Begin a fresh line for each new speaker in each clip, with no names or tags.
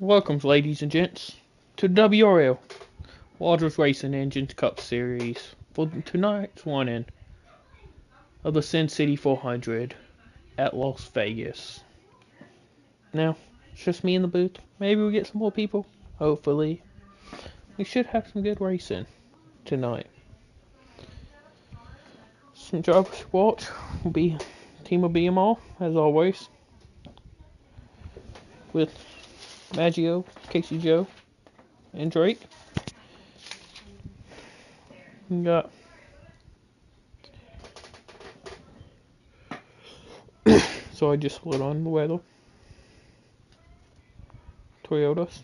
Welcome, ladies and gents, to WRL, Rodgers Racing Engines Cup Series, for tonight's running of the Sin City 400 at Las Vegas. Now, it's just me in the booth. Maybe we get some more people. Hopefully. We should have some good racing tonight. Some drivers to watch will be team of BMR, as always, with Maggio, Casey Joe, and Drake. We got so I just split on the weather. Toyotas,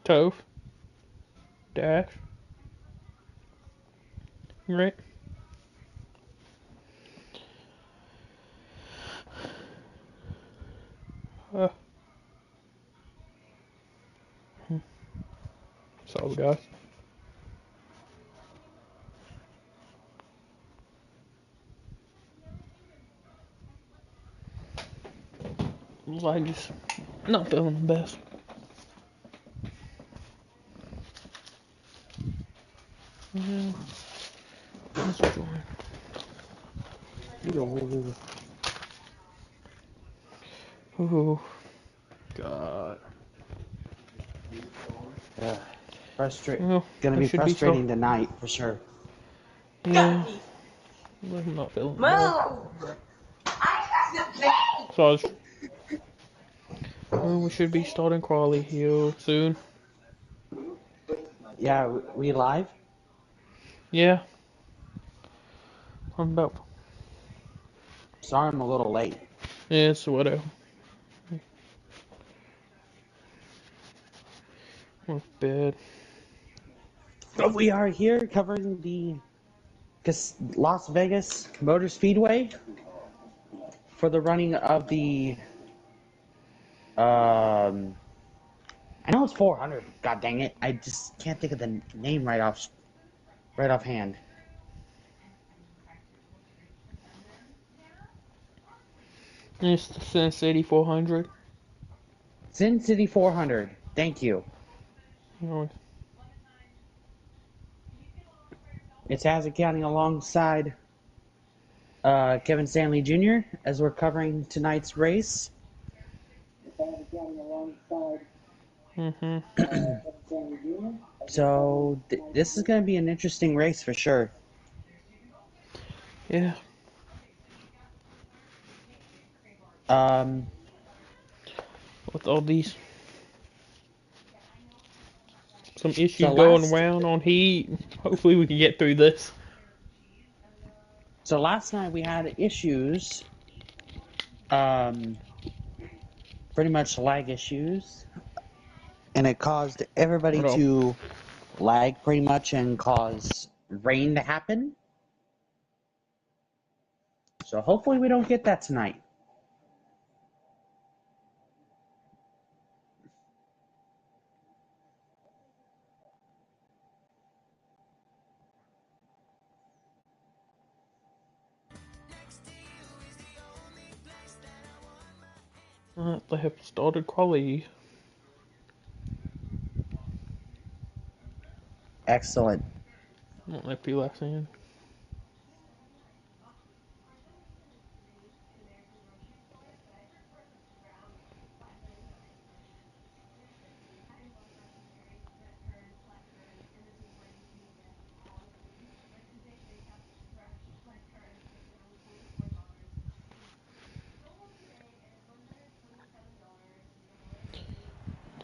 Tove, Dash, right? That's all we got. I just not feeling the best. Yeah. Let's join. Oh, God.
Yeah.
Well,
Gonna be frustrating tonight for sure.
Yeah. I'm not feeling the best. So we should be starting Crawley here soon.
Yeah, we live?
Yeah. I'm about.
Sorry I'm a little late.
Yeah, it's whatever. I'm bad.
But we are here covering the Las Vegas Motor Speedway for the running of the I know it's 400. God dang it! I just can't think of the name right offhand.
It's the Sin City 400.
Sin City 400. Thank you. It's Hazard County alongside Kevin Stanley Jr. as we're covering tonight's race. So this is going to be an interesting race for sure.
Yeah. With all these some issues going around on heat, hopefully we can get through this.
So last night we had issues, pretty much lag issues, and it caused everybody to lag pretty much and cause rain to happen. So hopefully we don't get that tonight.
They have started quality.
Excellent.
Won't let be last in.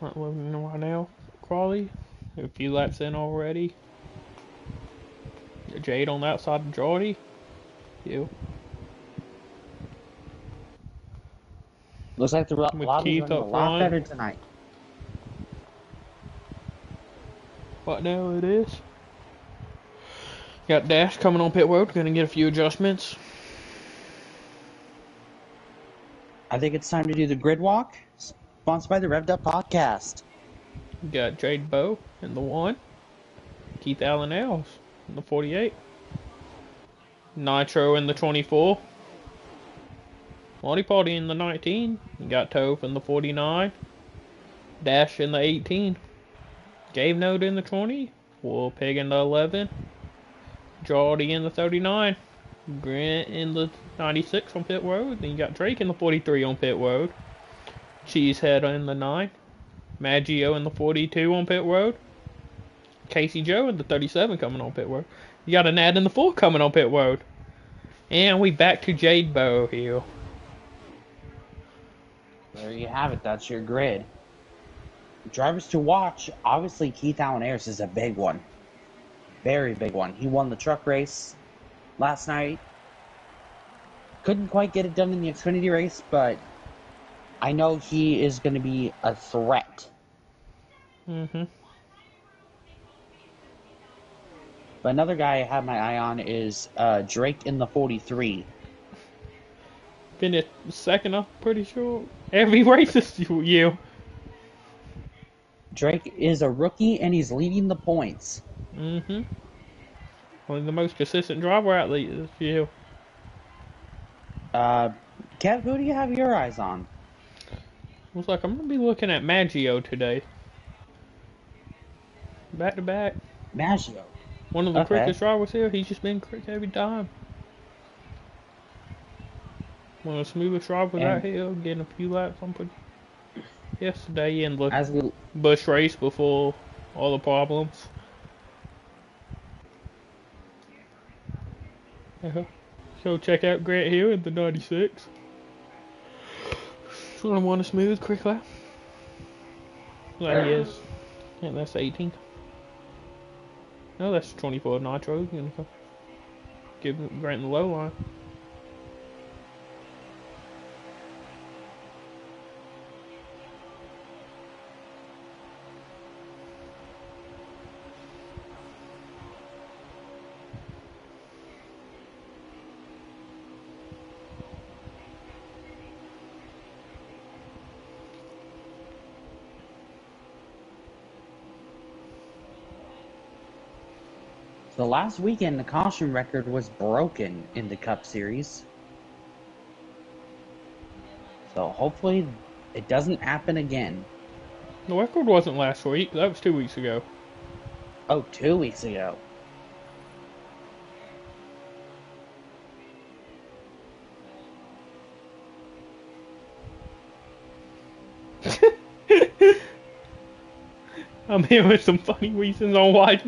Not living right now, Crawley. A few laps in already. Jade on the outside of Jordy. You.
Looks like the lobby's running a lot better tonight.
Right now it is. Got Dash coming on pit road. Gonna get a few adjustments.
I think it's time to do the grid walk, sponsored by the Revved Up Podcast.
Got Jade Bow in the 1. Keith Allen Els in the 48. Nitro in the 24. Monty Party in the 19. You got Toph in the 49. Dash in the 18. Gave Note in the 20. Wool Pig in the 11. Geordie in the 39. Grant in the 96 on pit road. Then you got Drake in the 43 on pit road. Cheesehead in the 9. Maggio in the 42 on pit road. Casey Joe in the 37 coming on pit road. You got an ad in the 4 coming on pit road. And we back to Jade Bow here.
There you have it. That's your grid. Drivers to watch. Obviously, Keith Allen Ayers is a big one. Very big one. He won the truck race last night. Couldn't quite get it done in the Xfinity race, but I know he is going to be a threat.
Mm-hmm.
But another guy I have my eye on is Drake in the 43.
Finished second, I'm pretty sure. Every race this year.
Drake is a rookie, and he's leading the points.
Mm-hmm. One of the most consistent driver athletes this year.
Kev, who do you have your eyes on?
Looks like I'm going to be looking at Maggio today. Back to back.
Maggio.
One of the quickest drivers here. He's just been quick every time. One of the smoothest drivers out here. Getting a few laps on yesterday in the Busch race before all the problems. So check out Grant here in the 96. So I want a smooth, quick lap. There he is. Yeah, that's 18. No, that's 24 Nitro. Gonna give Grant the low line.
The last weekend, the caution record was broken in the Cup Series. So hopefully it doesn't happen again.
The record wasn't last week. That was 2 weeks ago.
Oh, 2 weeks ago.
I'm hearing some funny reasons on why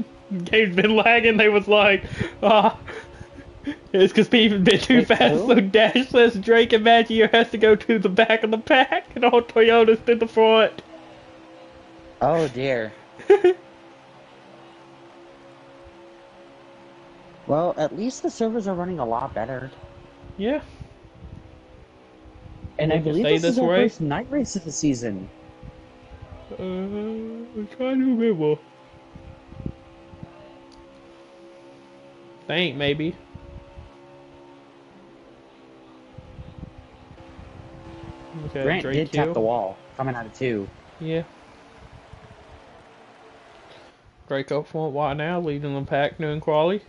game's been lagging. They was like, it's because people been too fast, so Dash says Drake and Maggio has to go to the back of the pack, and all Toyota's to the front.
Oh dear. Well, at least the servers are running a lot better.
Yeah.
And I believe this is our first night race of the season.
I'm trying to remember. Think maybe. Okay,
Grant
Drake
did tap the wall, coming out of 2.
Yeah. Drake up front wide now, leading the pack, doing quali.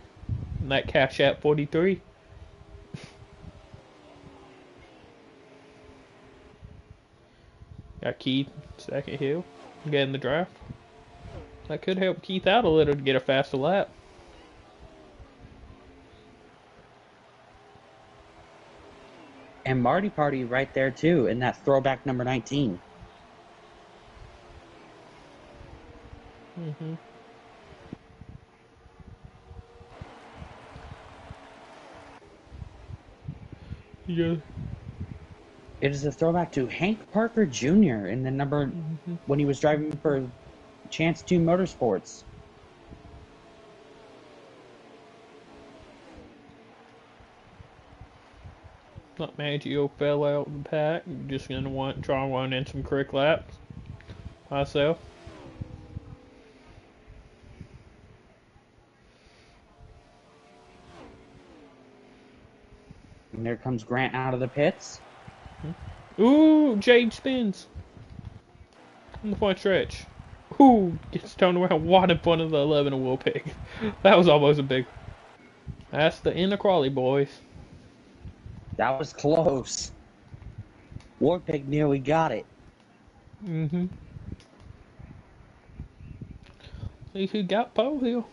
And that cash at 43. Got Keith second here, getting the draft. That could help Keith out a little to get a faster lap.
And Marty Party right there too, in that throwback number 19.
Mm-hmm. Yeah.
It is a throwback to Hank Parker Jr. in the number when he was driving for Chance 2 Motorsports.
Not Maggio fell out of the pack. I'm just gonna try and run in some quick laps myself.
And there comes Grant out of the pits.
Ooh, Jade spins on the front stretch. Ooh, gets turned around wide in front of the 11 of Will Pig. That was almost a big. That's the end of Crawley, boys.
That was close. Warpig nearly got it.
Mm-hmm. See who got pole here.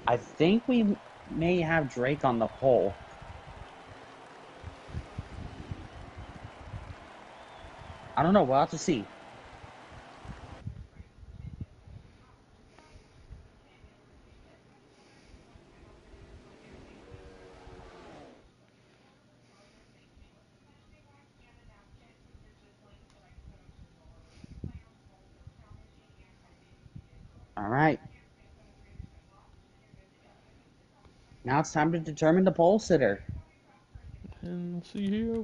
I think we may have Drake on the pole. I don't know. We'll have to see. All right. Now it's time to determine the pole sitter.
And let's see here.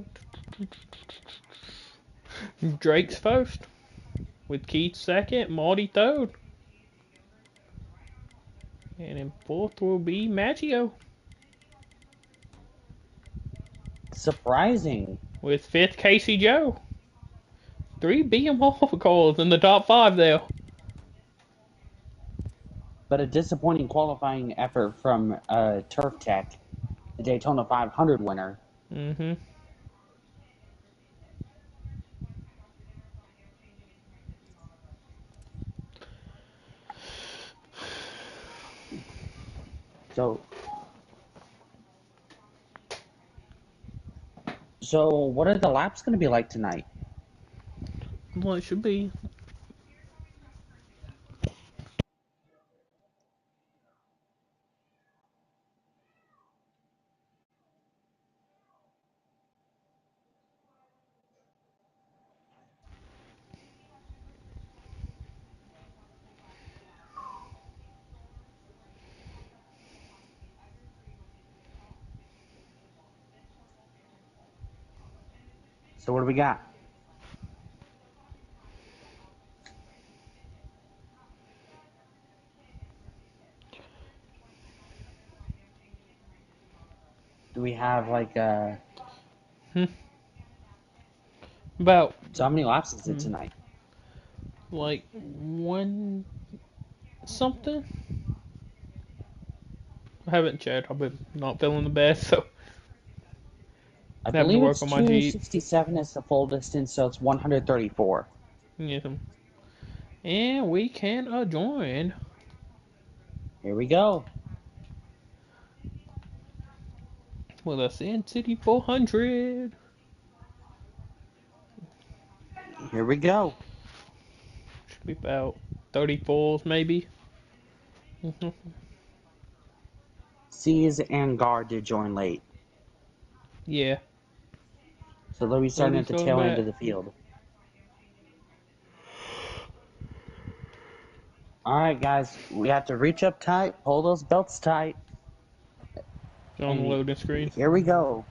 Drake's first. With Keith second, Marty third. And in fourth will be Maggio.
Surprising.
With fifth, Casey Joe. 3 BM calls in the top 5 there.
But a disappointing qualifying effort from Turf Tech, the Daytona 500 winner.
Mm-hmm.
So what are the laps going to be like tonight?
Well, it should be.
So what do we got? Do we have like
About
so how many laps is it tonight?
like 1 something. I haven't checked. I've been not feeling the best, so
I
having to
believe
work
it's
on my Jeep.
267 is the full distance, so it's 134.
Yes. And we can adjourn.
Here we go.
With a Sin City 400.
Here we go.
Should be about 34s maybe.
Seas and Guard did join late.
Yeah.
So they'll be starting at the tail end
back.
of the field. Alright guys, we have to reach up tight, pull those belts tight.
On the loading screen.
Here we go.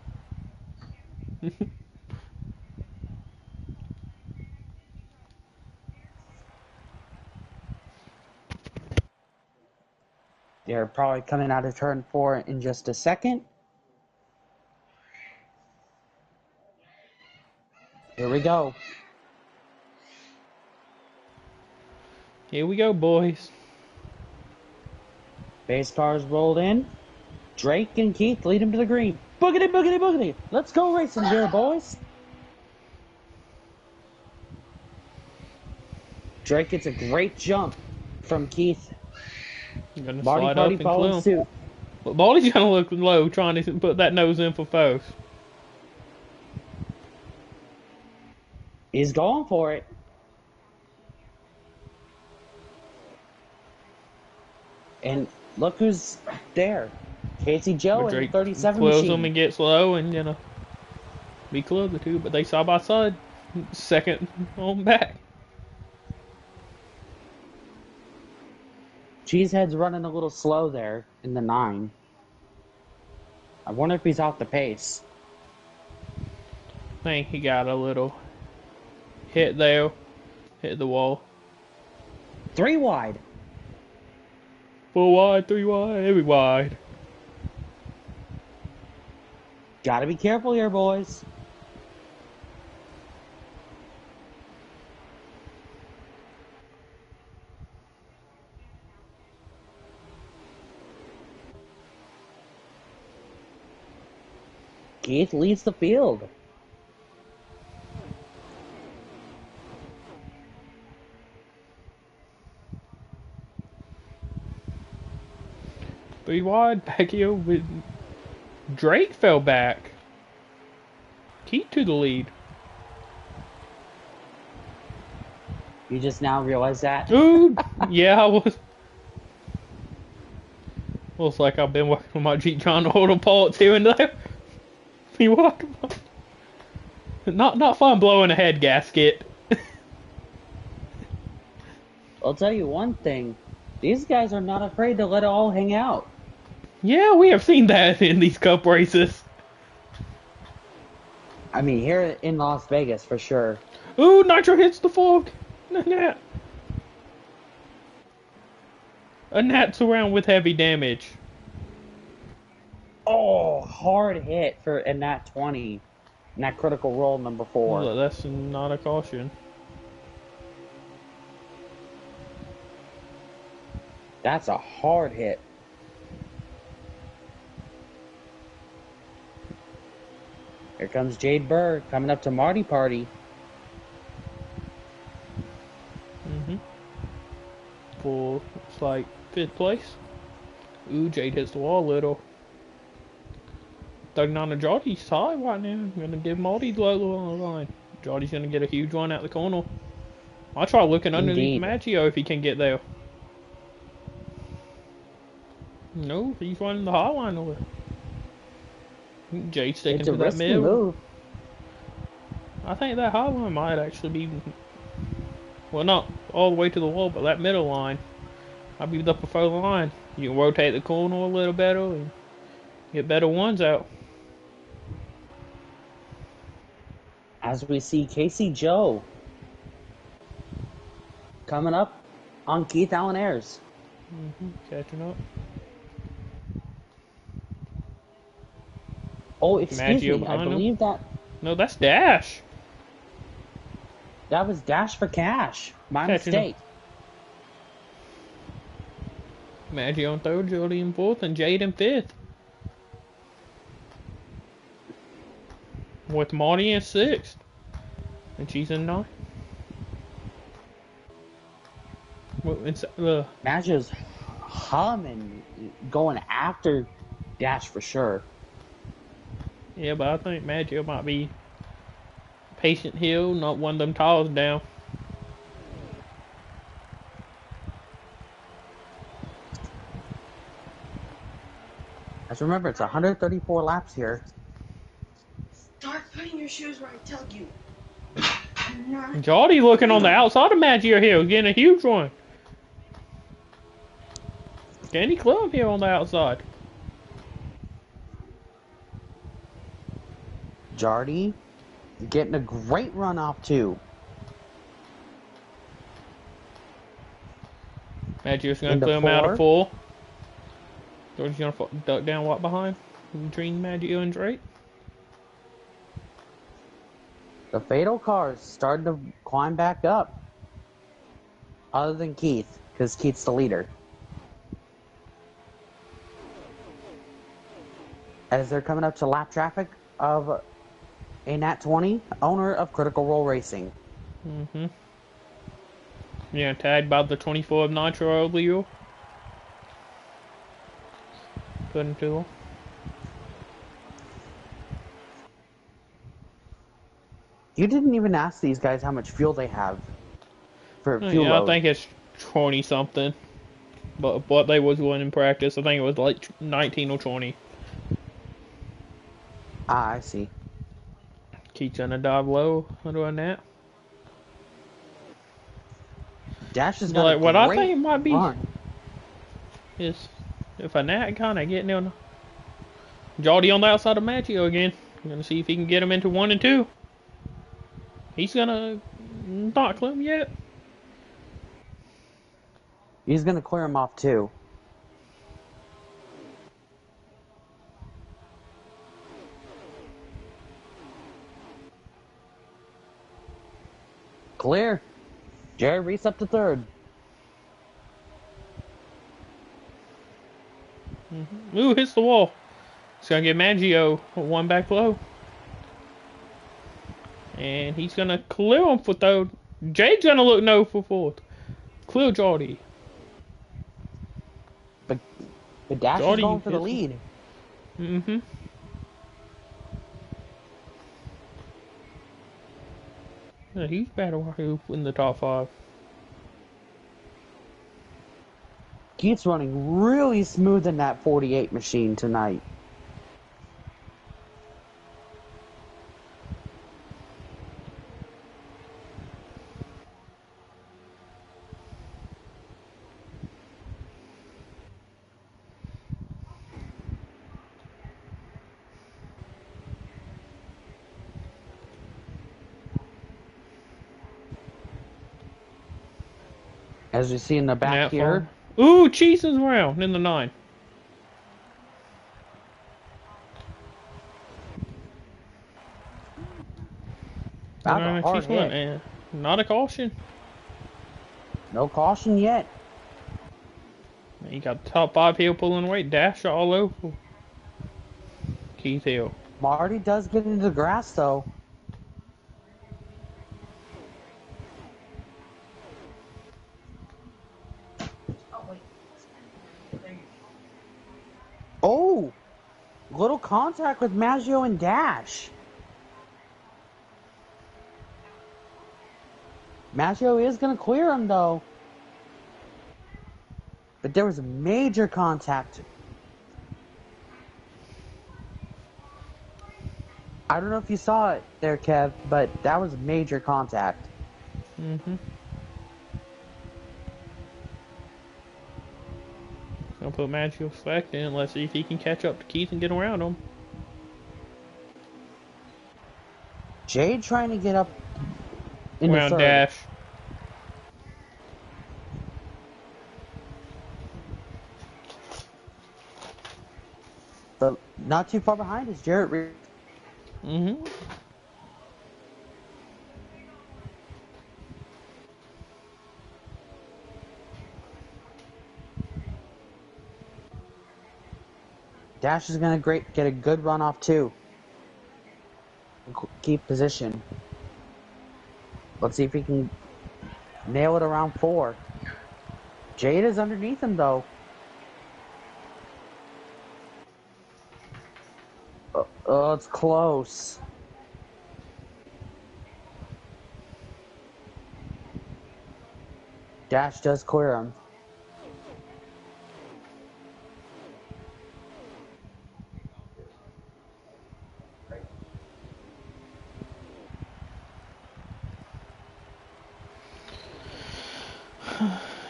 They're probably coming out of turn 4 in just a second. Here we go.
Here we go, boys.
Base cars rolled in. Drake and Keith lead him to the green. Boogity, boogity, boogity. Let's go racing here, boys. Drake gets a great jump from Keith.
Gonna
Marty
slide
Party
up and
follows
clue.
suit.
But Baldy's gonna look low trying to put that nose in for first.
He's going for it. And look who's there. Casey Joe and the 37
Quills
machine.
them and gets low and, you know, be close the two, but they side by side. Second on back.
Cheesehead's running a little slow there in the 9. I wonder if he's off the pace.
I think he got a little hit there. Hit the wall.
3 wide.
4 wide, 3 wide, every wide.
Gotta be careful here, boys. Keith leads the field.
3 wide, back heel with Drake fell back. Keith to the lead.
You just now realize that?
Ooh, yeah, I was. Looks like I've been working on my Jeep trying to hold on parts here and there. You what? Not fun blowing a head gasket.
I'll tell you one thing. These guys are not afraid to let it all hang out.
Yeah, we have seen that in these cup races.
I mean, here in Las Vegas, for sure.
Ooh, Nitro hits the fork. A Nat's around with heavy damage.
Oh, hard hit for a Nat 20. Nat critical roll number 4.
Well, that's not a caution.
That's a hard hit. Here comes Jade Burr coming up to Marty Party.
For, it's like 5th place. Ooh, Jade hits the wall a little. 39 to Jotty's high right now. I'm going to give Marty the low on the line. Jotty's going to get a huge one out the corner. I'll try looking underneath Maggio if he can get there. No, he's running the high line over. Jade's sticking to that middle.
Move.
I think that high line might actually be, well, not all the way to the wall, but that middle line might be the preferred line. You can rotate the corner a little better and get better ones out.
As we see Casey Joe coming up on Keith Allen Ayers.
Catching up.
Oh, excuse me. I believe that.
No, that's Dash.
That was Dash for Cash. My mistake.
Maggio in 3rd, Jody in 4th, and Jade in 5th. With Marty in 6th. And she's in 9th. Well,
Maggio's humming, going after Dash for sure.
Yeah, but I think Maggio might be patient heel, not one of them tires down.
As remember, it's 134 laps here.
Start putting your shoes where I tell you.
Jody looking on the outside of Maggio here, getting a huge one. Danny Club here on the outside.
Jardy getting a great run off too.
Maggio's going to clear him out of 4. Jordy's going to duck down what behind? Between Maggio and Drake.
The fatal cars starting to climb back up. Other than Keith, because Keith's the leader. As they're coming up to lap traffic of a Nat 20, owner of Critical Role Racing.
Yeah, tagged by the 24 of Nitro Leo. Put him to him.
You didn't even ask these guys how much fuel they have for fuel load.
I think it's 20 something. But what they was doing in practice, I think it was like 19 or 20.
Ah, I see.
Keith's gonna dive low doing that.
Dash is got
like
a
what
great
I think might be
run.
is if a Nat kind of getting on Jody on the outside of Maggio again. I'm gonna see if he can get him into 1 and 2. He's gonna not clear him yet.
He's gonna clear him off too. Clear. Jerry Reese up to 3rd.
Ooh, hits the wall. He's gonna get Maggio 1 back low. And he's gonna clear him for 3rd. Jade's gonna look no for 4th. Clear Jody.
But But Dash is going for the lead.
Mm-hmm. Yeah, he's battle in the top 5.
Keith's running really smooth in that 48 machine tonight. As we see in the back here.
Ooh, Cheese's round in the 9.
That was a hard hit.
Not a caution.
No caution yet.
You got the top 5 hill pulling weight. Dash all over Keith Hill.
Marty does get into the grass though. Oh, little contact with Maggio and Dash. Maggio is going to clear him though. But there was major contact. I don't know if you saw it there, Kev, but that was major contact.
Mm-hmm. Gonna put Maggio slack in. Let's see if he can catch up to Keith and get around him.
Jade trying to get up in the third.
Dash.
But not too far behind is Jarrett Reed.
Mm-hmm.
Dash is going to get a good run off too. Keep position. Let's see if he can nail it around 4. Jade is underneath him though. Oh, it's close. Dash does clear him.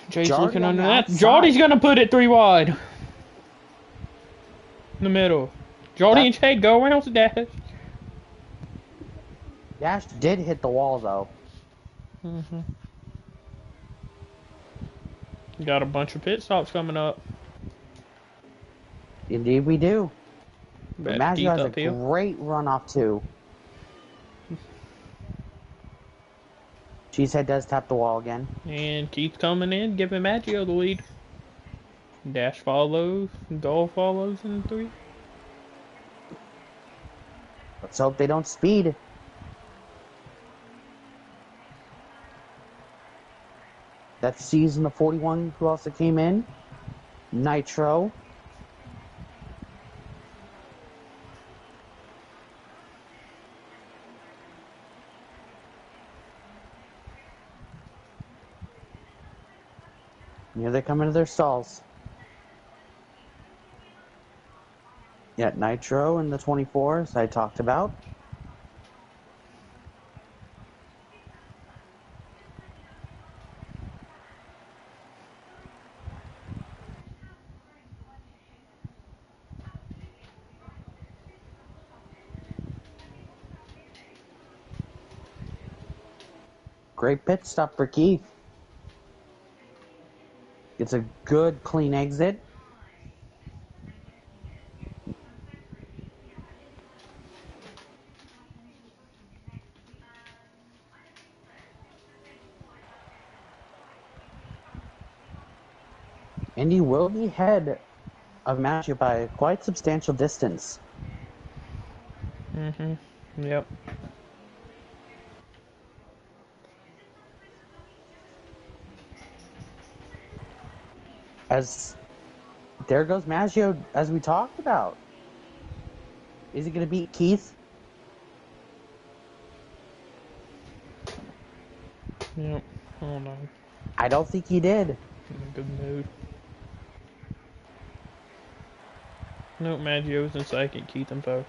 Jay's looking under that. Jordy's gonna put it 3 wide. In the middle. Jordy and Jay go around to Dash.
Dash did hit the wall though.
Mm-hmm. Got a bunch of pit stops coming up.
Indeed we do. Maggio has a great run off too. Cheesehead does tap the wall again.
And Keith coming in, giving Maggio the lead. Dash follows, Dole follows in 3.
Let's hope they don't speed. That's season the 41 who also came in. Nitro. Here they come into their stalls. Yeah, Nitro and the 24s I talked about. Great pit stop for Keith. It's a good, clean exit. And he will be ahead of Maggio by a quite substantial distance.
Mm-hmm. Yep.
As There goes Maggio, as we talked about. Is he going to beat Keith?
Yep. Oh no.
I don't think he did.
I'm in a good mood. Nope, Maggio's in second, Keith in third.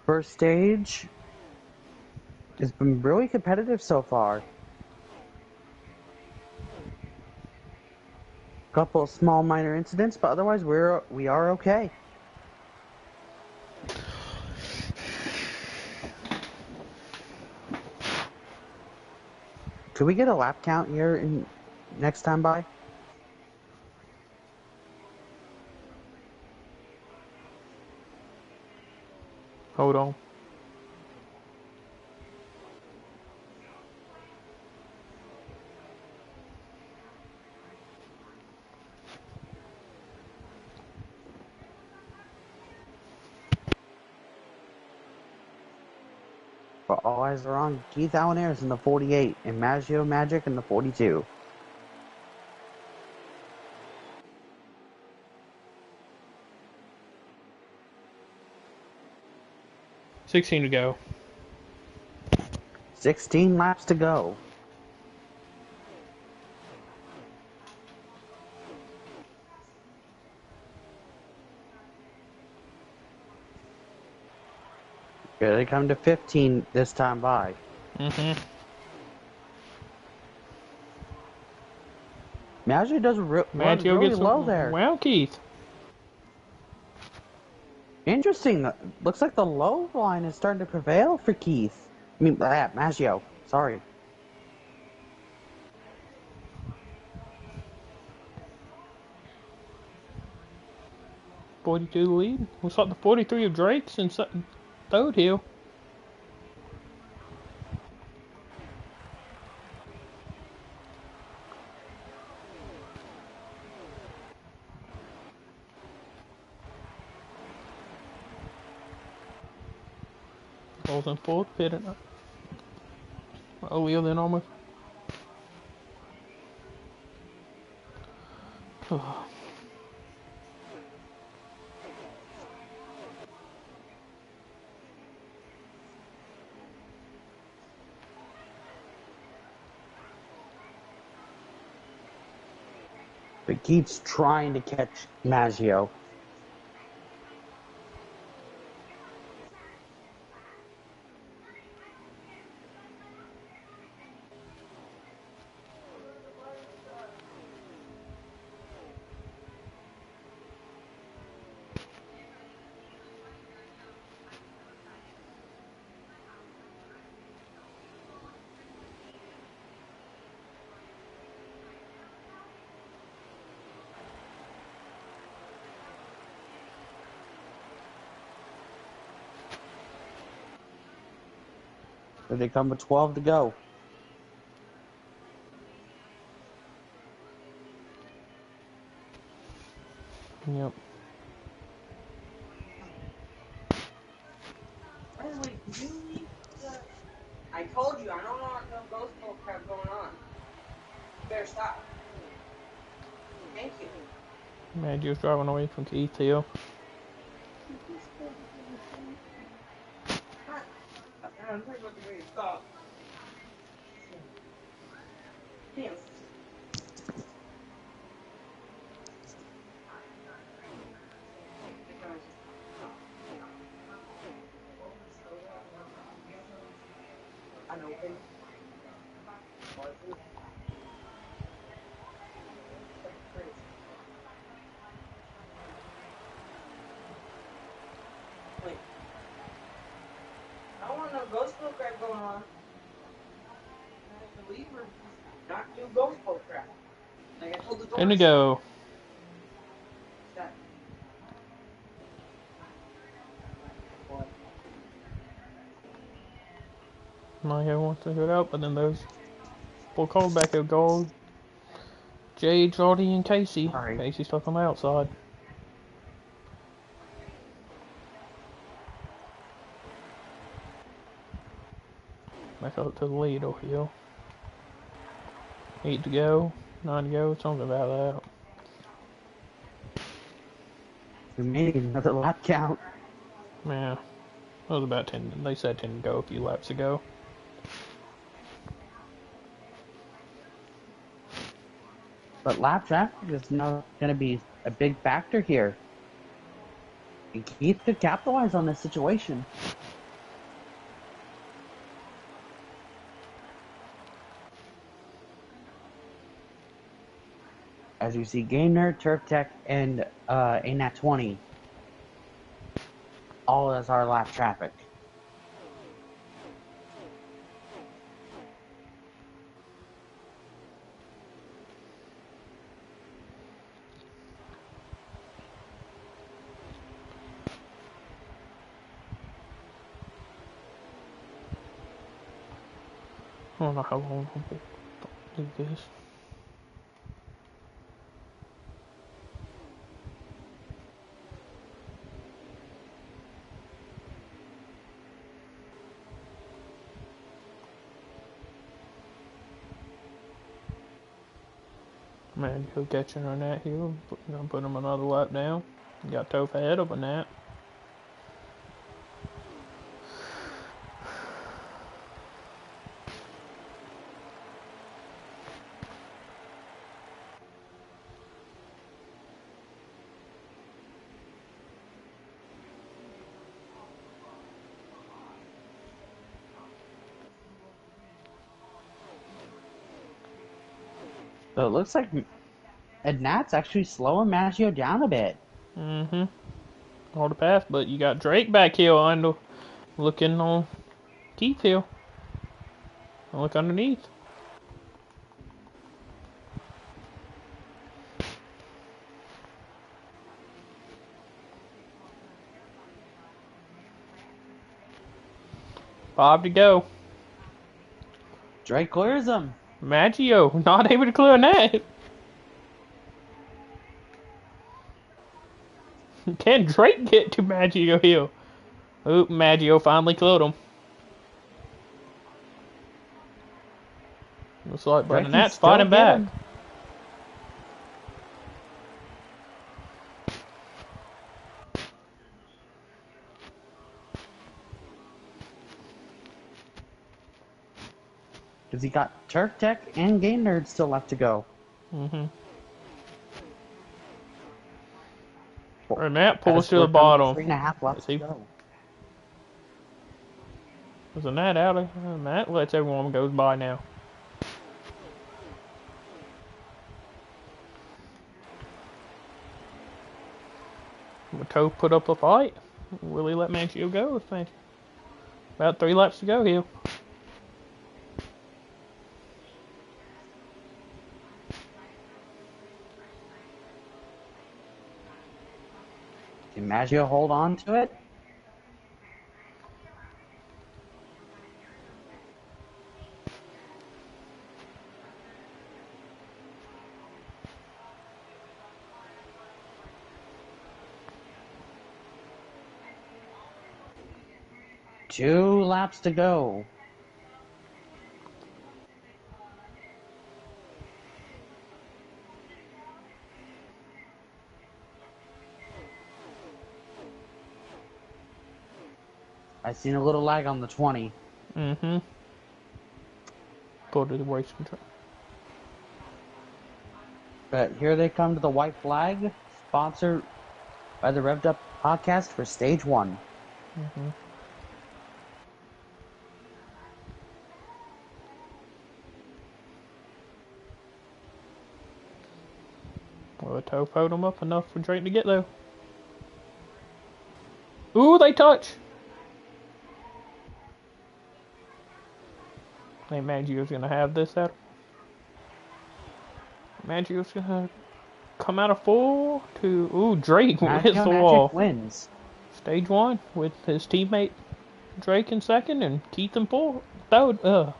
First stage has been really competitive so far. Couple of small minor incidents, but otherwise we are okay. Could we get a lap count here in next time by?
Hold on.
But all eyes are on Keith Allen-Ayers in the 48 and Maggio Magic in the 42.
$16 to go.
16 laps to go. Here they come to 15 this time by. Maggio does run really low there.
Wow, Keith.
Interesting. Looks like the low line is starting to prevail for Keith. I mean, Maggio. Sorry.
$42 lead. Looks like the 43 of Drake's in third hill. Goes in fourth, pitting up. Oh, yeah, then almost.
But Keith's trying to catch Maggio. Here they come with 12 to go.
Yep.
By the way, did you leave the... I told you, I don't want no ghost boat crap going on. You better stop. Thank you.
Maggio's driving away from Keith Hill.
I'm talking about the way to stop. Damn. Unopened. Wait. I don't want no ghost boat crap going on. I have to leave or not do ghost boat crap. Like I told the door.
In to go.
That.
Maggio wants to get out, but then those four called back of gold. Jade, Jordy, and Casey.
Sorry.
Casey stuck on the outside. Back up to the lead over here. 8 to go, 9 to go, something about that.
We made another lap count.
Yeah, it was about 10. They said 10 to go a few laps ago.
But lap traffic is not going to be a big factor here. And Keith could capitalize on this situation. As you see, Game Nerd, Turf Tech, and ANAT 20 all as our lap traffic.
I don't know how long I'll do this. Man, he'll catch in on that here. Gonna put him another lap down. Got Toph ahead of a Nat.
So it looks like Nat's actually slowing Maggio down a bit.
Mm-hmm. All the path, but you got Drake back here under, looking on Keith here. Look underneath. Five to go.
Drake clears him.
Maggio not able to clear that. Can Drake get to Maggio here? Oop, Maggio finally cleared him. Looks like Brandon Nat's fighting back.
Because he got Turf Tech and Game Nerd still left to go.
Mm-hmm. And Nat pulls to the bottom.
3.5 laps to go.
There's a Nat out of Nat lets everyone goes by now. Toph put up a fight. Will he let Maggio go? About 3 laps to go here.
Can Maggio hold on to it? Two laps to go. I've seen a little lag on the 20.
Mm-hmm. Go to the race control.
But here they come to the white flag, sponsored by the Revved Up podcast for stage 1.
Mm-hmm. Well, Toph hold him up enough for Drake to get though. Ooh, they touch. I think Maggio's gonna have this out. Maggio's gonna come out of 4 to ooh, Drake hits the wall.
Wins.
Stage 1 with his teammate Drake in 2nd and Keith in 3rd.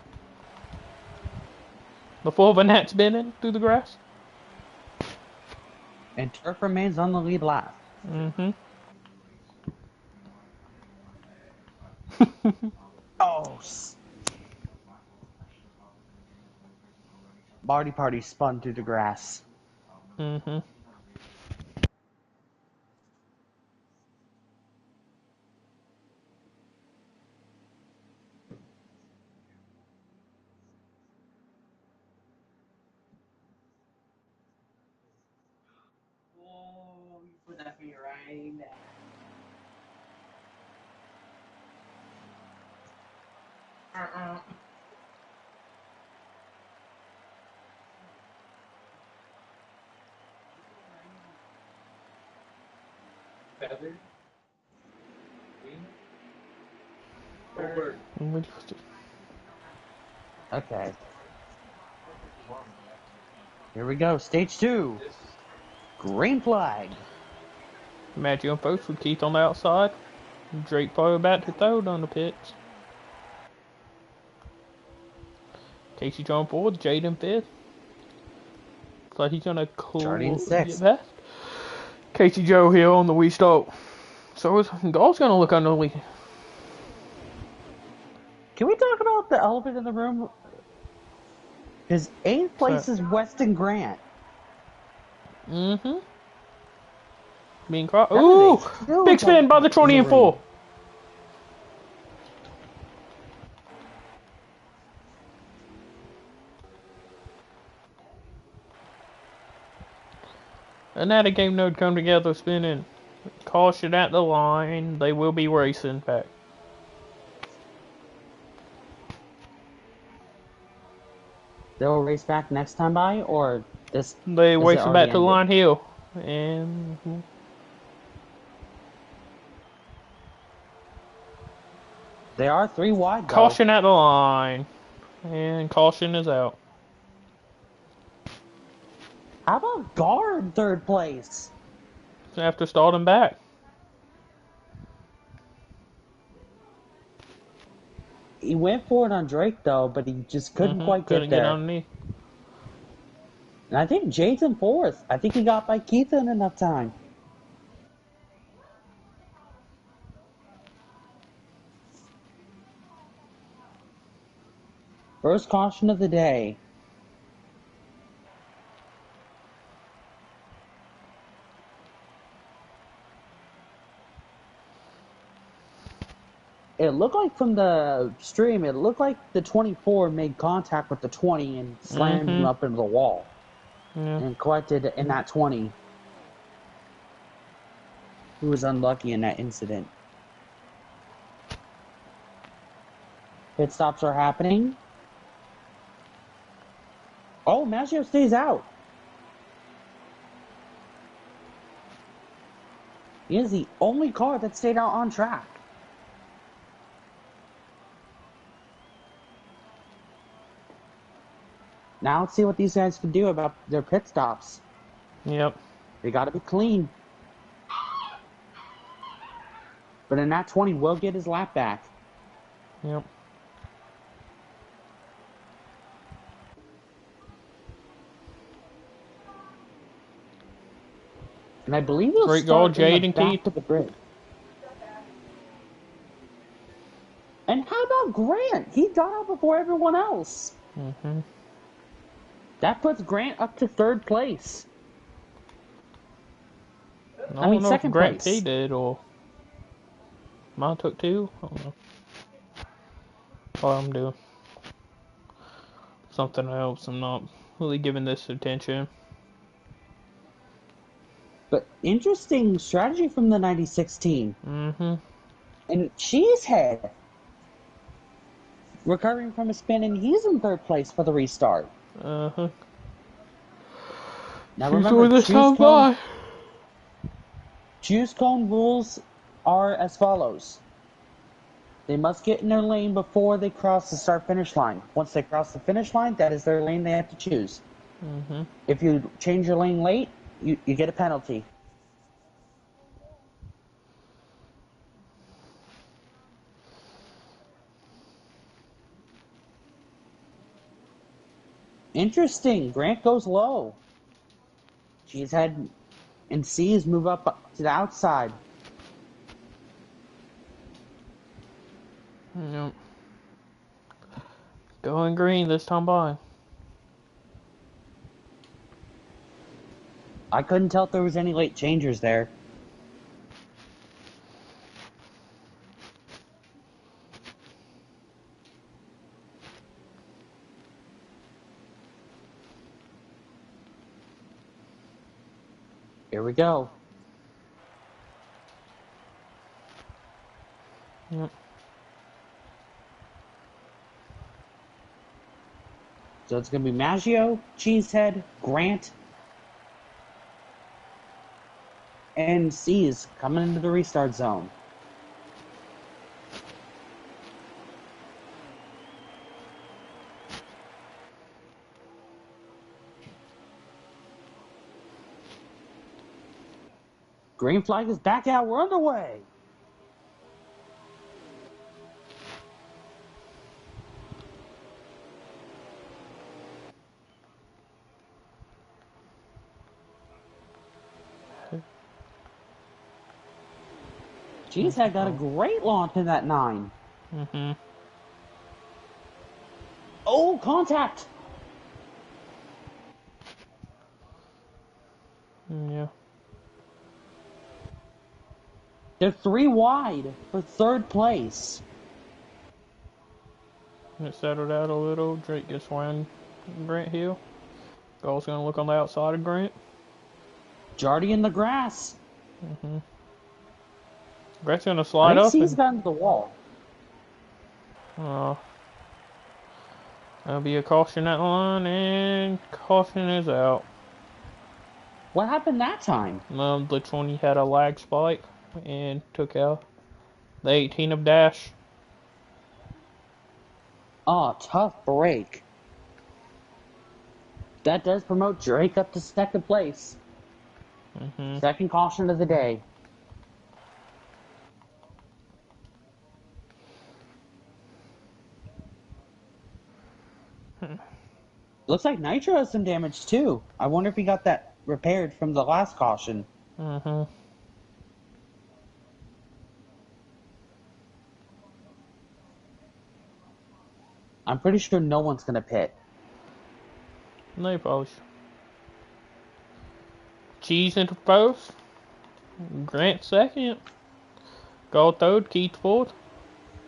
Before the Nat's been in through the grass.
And Turf remains on the lead lap.
Mm-hmm.
Oh. body party spun through the grass.
Mm-hmm.
Oh, you put that finger right there. Feather? Bird.
Okay. Here we go. Stage 2. Green flag.
Matthew and folks with Keith on the outside. Drake probably about to throw down the pits. Casey John fourth, Jaden fifth. Looks like he's gonna
Charlie in
get
6th.
past Casey Joe Hill on the restart. So golf's gonna look underly.
Can we talk about the elephant in the room? Because 8th place is Weston Grant.
Mm-hmm. Being caught. Ooh! Big spin by the 20 and 4. And now the game node come together spinning. Caution at the line. They will be racing back.
They'll race back next time by, or this?
They racing back to
ended?
Line Hill. And
They are 3 wide, though.
caution at the line. And caution is out.
How about Gar in 3rd place?
After starting back.
He went for it on Drake, though, but he just couldn't quite
Couldn't
get there.
get underneath.
And I think Jade's in 4th. I think he got by Keith in enough time. First caution of the day. It looked like from the stream, it looked like the 24 made contact with the 20 and slammed him up into the wall.
Yeah.
And collected in that 20. He was unlucky in that incident. Pit stops are happening. Oh, Maggio stays out. He is the only car that stayed out on track. Now let's see what these guys can do about their pit stops.
Yep.
They got to be clean. But in that 20, will get his lap back.
Yep.
And I believe he'll
Great goal,
start in
Jade
the
and
back
Keith.
of the grid. And how about Grant? He got out before everyone else. That puts Grant up to 3rd place.
I don't know if
2nd
Grant
place.
P did or mine took 2. I don't know. What I'm doing. Something else. I'm not really giving this attention.
But interesting strategy from the 96 team. And Cheesehead recovering from a spin, and he's in 3rd place for the restart. Now remember, choose cone rules are as follows. They must get in their lane before they cross the start-finish line. Once they cross the finish line, that is their lane they have to choose. If you change your lane late, you get a penalty. Interesting. Grant goes low. Cheesehead and C's move up to the outside.
Yep. Going green this time by.
I couldn't tell if there was any late changers there. Here we go.
Yep.
So it's going to be Maggio, Cheesehead, Grant, and C's coming into the restart zone. Green flag is back out. We're underway. Cheesehead got a great launch in that 9.
Mm-hmm.
Oh, contact!
Yeah.
They're 3 wide for 3rd place.
It settled out a little. Drake gets around Grant Hill. Gall's going to look on the outside of Grant.
Jardy in the grass.
Mm-hmm. Grant's going to slide up.
He's gone to the wall.
There'll be a caution at the line, and caution is out.
What happened that time?
The 20 had a lag spike and took out the 18 of Dash.
Oh, tough break. That does promote Drake up to 2nd place.
Mm-hmm.
2nd caution of the day. Looks like Nitro has some damage too. I wonder if he got that repaired from the last caution.
Mm-hmm.
I'm pretty sure no one's going to pit.
No post. Cheese into post. Grant 2nd. Gall 3rd. Keith 4th.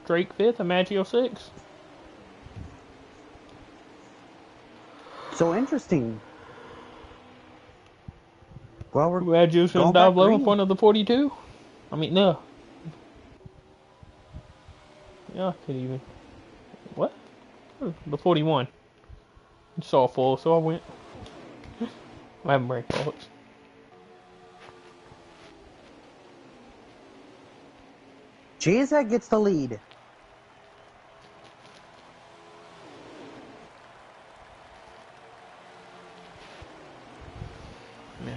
Drake 5th. And Maggio 6th.
So interesting. Well, we're
Maggio's going to dive low in front of the 42. I mean, no. Yeah, I could even. What? The 41. I saw full, so I went. I haven't break faults.
Cheesehead gets the lead.
No.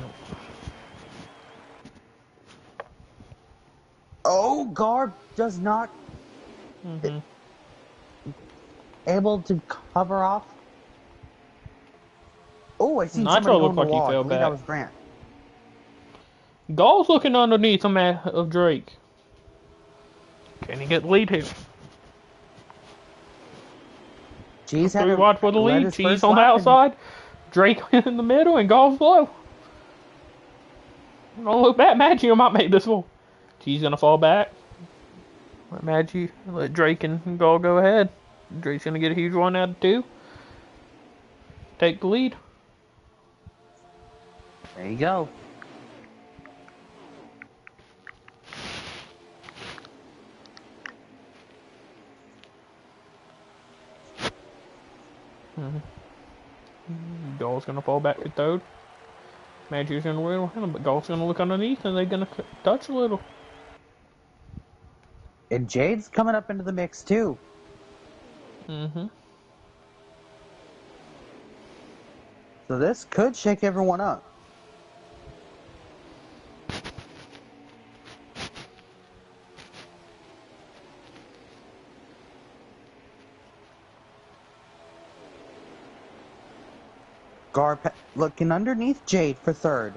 Oh, Garb does not able to cover off. Oh, I seen somebody go on the wall. I believe that was Grant.
Gall's looking underneath him of Drake. Can he get the lead here?
Cheese
had watch for the lead. Cheese on the outside. Drake in the middle, and Gall's below. Don't look back. Maggio might make this one. Cheese gonna fall back. Let Maggio, let Drake and Gall go ahead. Drake's gonna get a huge run out of 2. Take the lead.
There you go.
Gall's gonna fall back to 3rd. Maggio's gonna wheel him, but Gall's gonna look underneath, and they're gonna touch a little.
And Jade's coming up into the mix too.
Mm-hmm.
So this could shake everyone up. Garp looking underneath Jade for 3rd.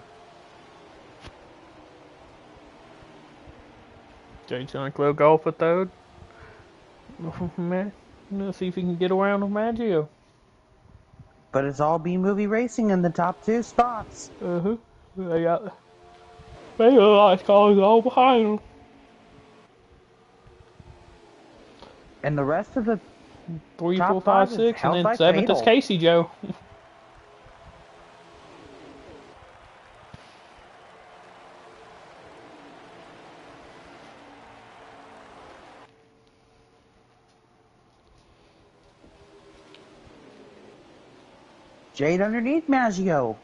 Jade's gonna clear Gall for 3rd. Man, let's see if he can get around with Maggio.
But it's all B-Movie Racing in the top 2 spots.
Uh-huh. They got penalized cars all behind them.
And the rest of the
3, 4,
top
5,
five is
6, and
held
then
by
7th is
Fatal.
Casey Joe.
Jade underneath Maggio.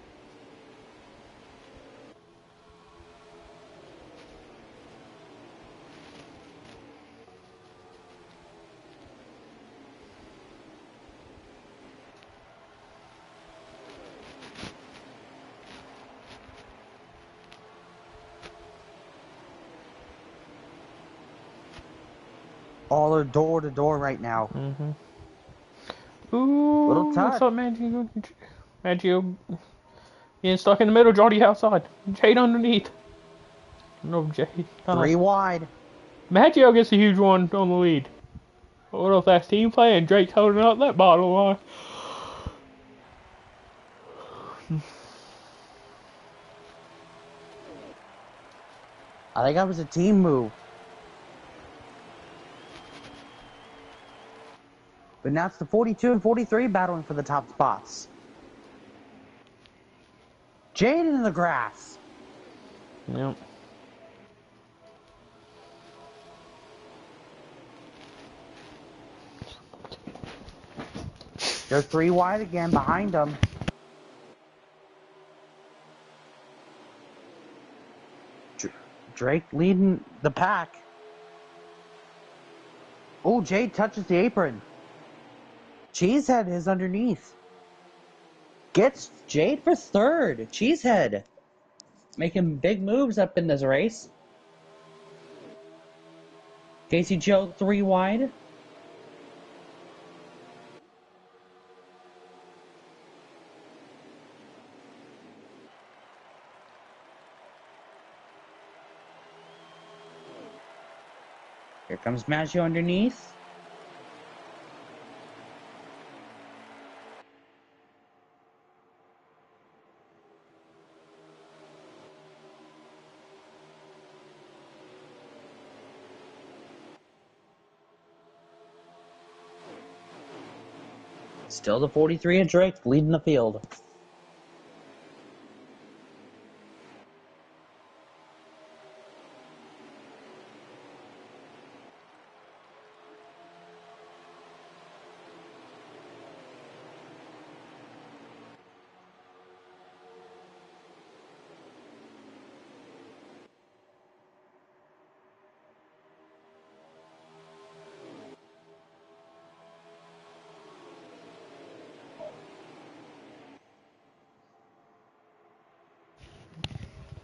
All are door to door right now.
Ooh,
Little touch.
what's up, Maggio? Maggio getting stuck in the middle. Jordy outside. Jade underneath. No, Jade.
3 wide.
Maggio gets a huge one on the lead. I don't know if that's team play and Drake's holding up that bottom line.
I think that was a team move. But now it's the 42 and 43 battling for the top spots. Jade in the grass.
Yep.
They're 3 wide again behind them. Drake leading the pack. Oh, Jade touches the apron. Cheesehead is underneath. Gets Jade for third. Cheesehead making big moves up in this race. Casey Joe 3 wide. Here comes Maggio underneath. Still the 43 and Drake leading the field.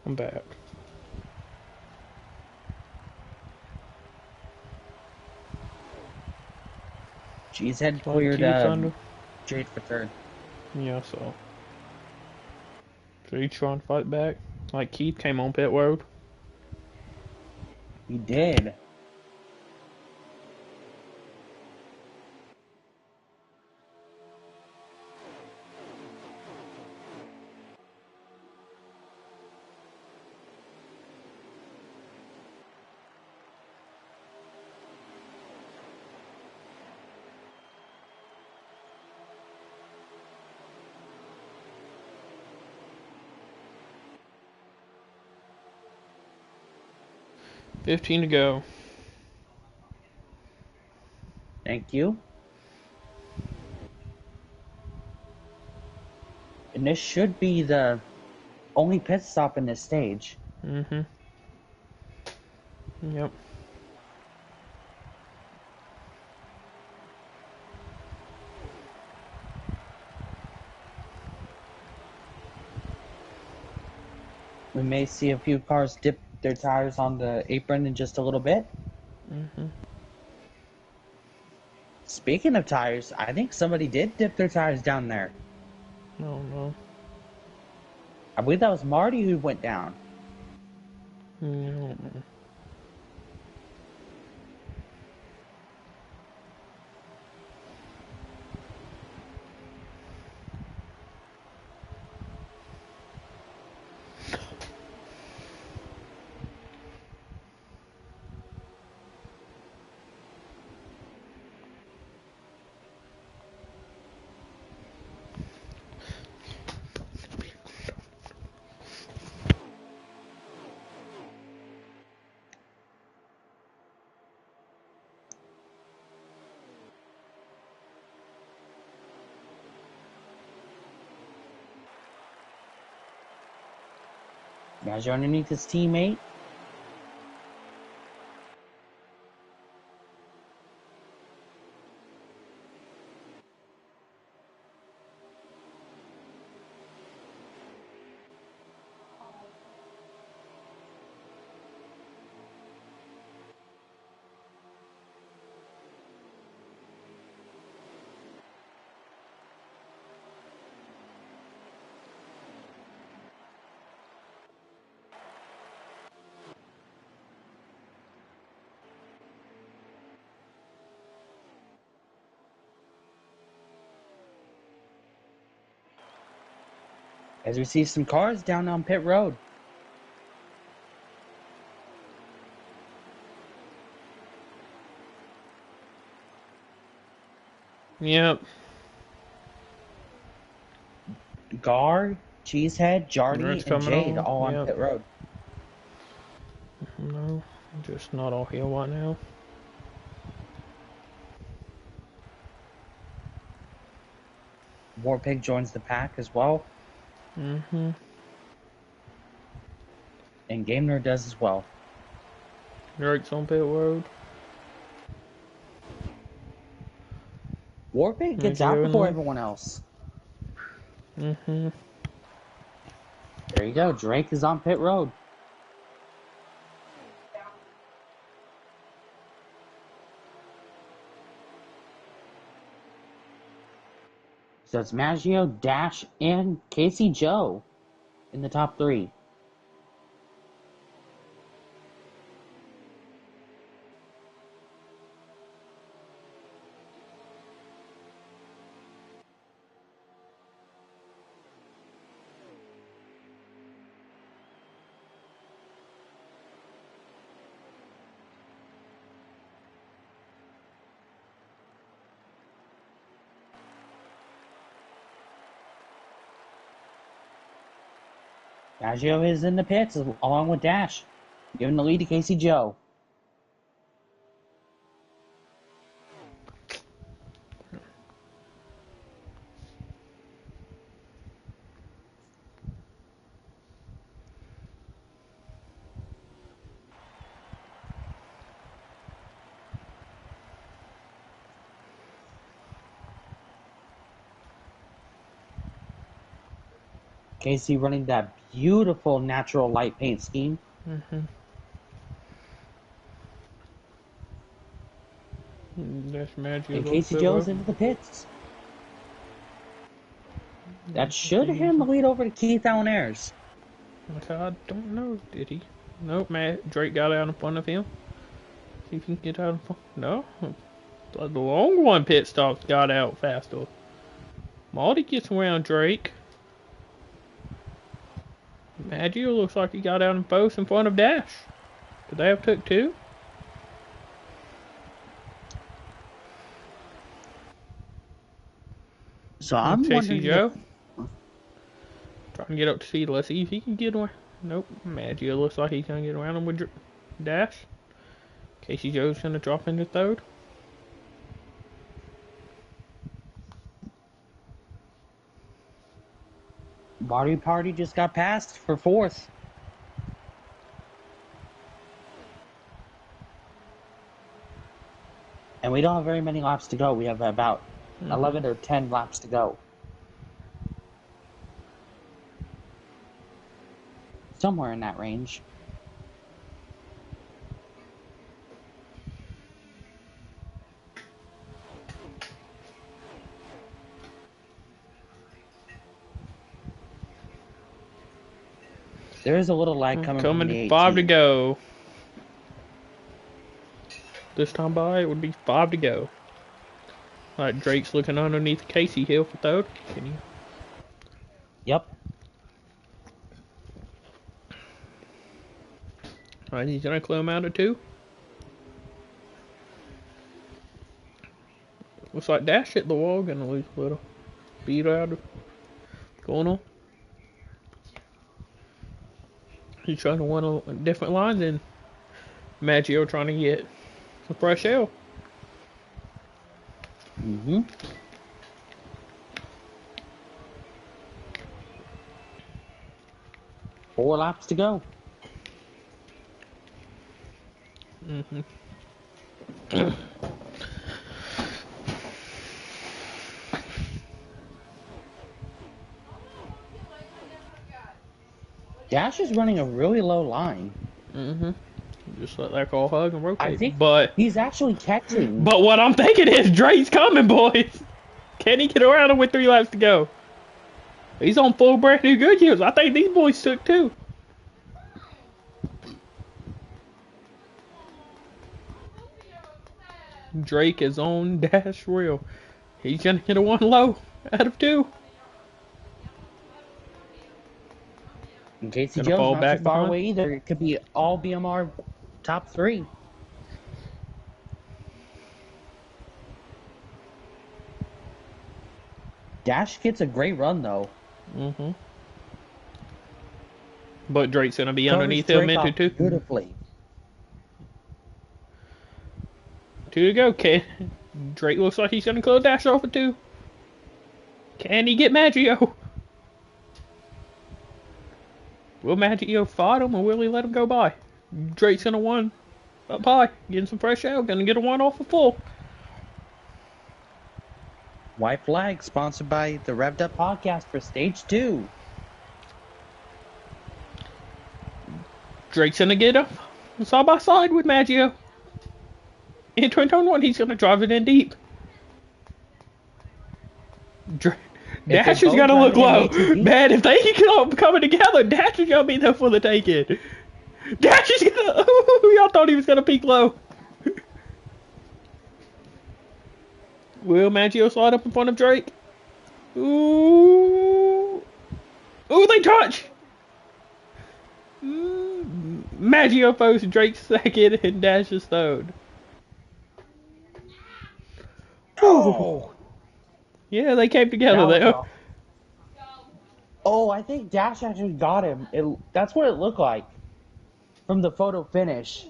I'm back.
Cheesehead
Like
cleared
Keith's under.
Jade for third.
Yeah, so he's trying to fight back. Like Keith came on pit road.
He did.
$15 to go.
Thank you. And this should be the only pit stop in this stage.
Yep.
'We may see a few cars dip their tires on the apron in just a little bit. Speaking of tires, I think somebody did dip their tires down there.
No.
I believe that was Marty who went down.
No.
Maggio underneath his teammate. As we see some cars down on pit road.
Yep.
Gar, Cheesehead, Jardy,
It's
and
coming
Jade
on.
all on
Yep.
pit road.
No, just not all here right now.
Warpig joins the pack as well.
Mm-hmm.
And Game Nerd does as well.
Drake's on pit road.
Warpig gets out before everyone else.
Mm-hmm.
There you go. Drake is on pit road. So it's Maggio, Dash, and Casey Joe in the top 3. Maggio is in the pits along with Dash, giving the lead to Casey Joe. Casey running that beautiful natural light paint scheme.
Mm-hmm. That's Magic.
And Casey Joe's into the pits. That should hand the lead over to Keith Allen-Ayers.
I don't know, did he? Nope, Drake got out in front of him. See if he can get out in front. No. The long one pit stops got out faster. Malty gets around Drake. Maggio looks like he got out in both in front of Dash. Could they have took 2?
So I'm wondering
Joe. Trying to get up to speed. Let's see if he can get away. Nope. Maggio looks like he's going to get around him with Dash. Casey Joe's going to drop into 3rd.
Body Party just got passed for 4th. And we don't have very many laps to go. We have about 11 or 10 laps to go. Somewhere in that range. There is a little lag coming from the 18.
5 to go. This time by, it would be 5 to go. Alright, Drake's looking underneath Casey Hill for 3rd. Can you?
Yep.
Alright, he's gonna clear him out of 2. Looks like Dash hit the wall, gonna lose a little beat out of going on. He's trying to run a different line than Maggio trying to get a fresh air.
4 laps to go.
Mm-hmm.
Dash is running a really low line.
Mm-hmm. Just let that call hug and
I
rotate.
think
But
he's actually catching.
what I'm thinking is Drake's coming, boys. Can he get around him with 3 laps to go? He's on full brand new Goodyears. I think these boys took 2. Drake is on Dash Real. He's gonna get a 1 low out of 2.
And Casey
Gonna
Joe's
fall
not too
back
far
behind.
away either. It could be all BMR top 3. Dash gets a great run though.
Mm-hmm. But Drake's gonna be
Covers
underneath him
Drake
into
off
2.
beautifully.
2 to go. Drake looks like he's gonna close Dash off at 2. Can he get Maggio? Will Maggio fight him or will he let him go by? Drake's gonna 1 up high, getting some fresh air, gonna get a 1 off of full.
White flag sponsored by the Revved Up Podcast for stage 2.
Drake's gonna get up side by side with Maggio. Entering turn 1, he's gonna drive it in deep. Dash is gonna look low. Man, if they keep coming together, Dash is gonna be there for the taking. Dash is gonna. Y'all thought he was gonna peak low. Will Maggio slide up in front of Drake? Ooh. Ooh, they touch! Maggio posts Drake's second and Dash is third.
Oh!
Yeah, they came together there.
Oh, I think Dash actually got him. That's what it looked like from the photo finish.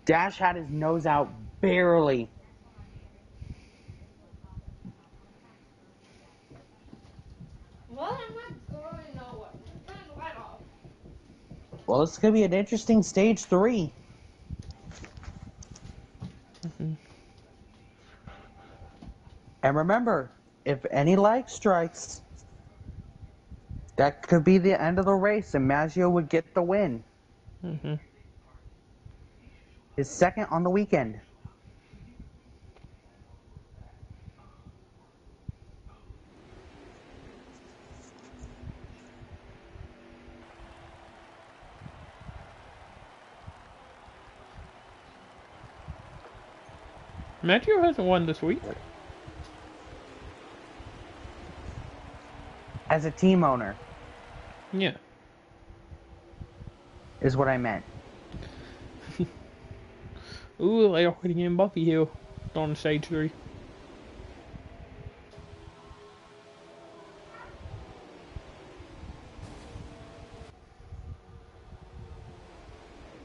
Dash had his nose out barely. Well, this is going to be an interesting stage 3.
Mm-hmm.
And remember, if any lag strikes, that could be the end of the race and Maggio would get the win.
Mm-hmm.
His second on the weekend.
Maggio hasn't won this week.
As a team owner.
Yeah.
Is what I meant.
Ooh, they already getting Buffy Hill on stage 3.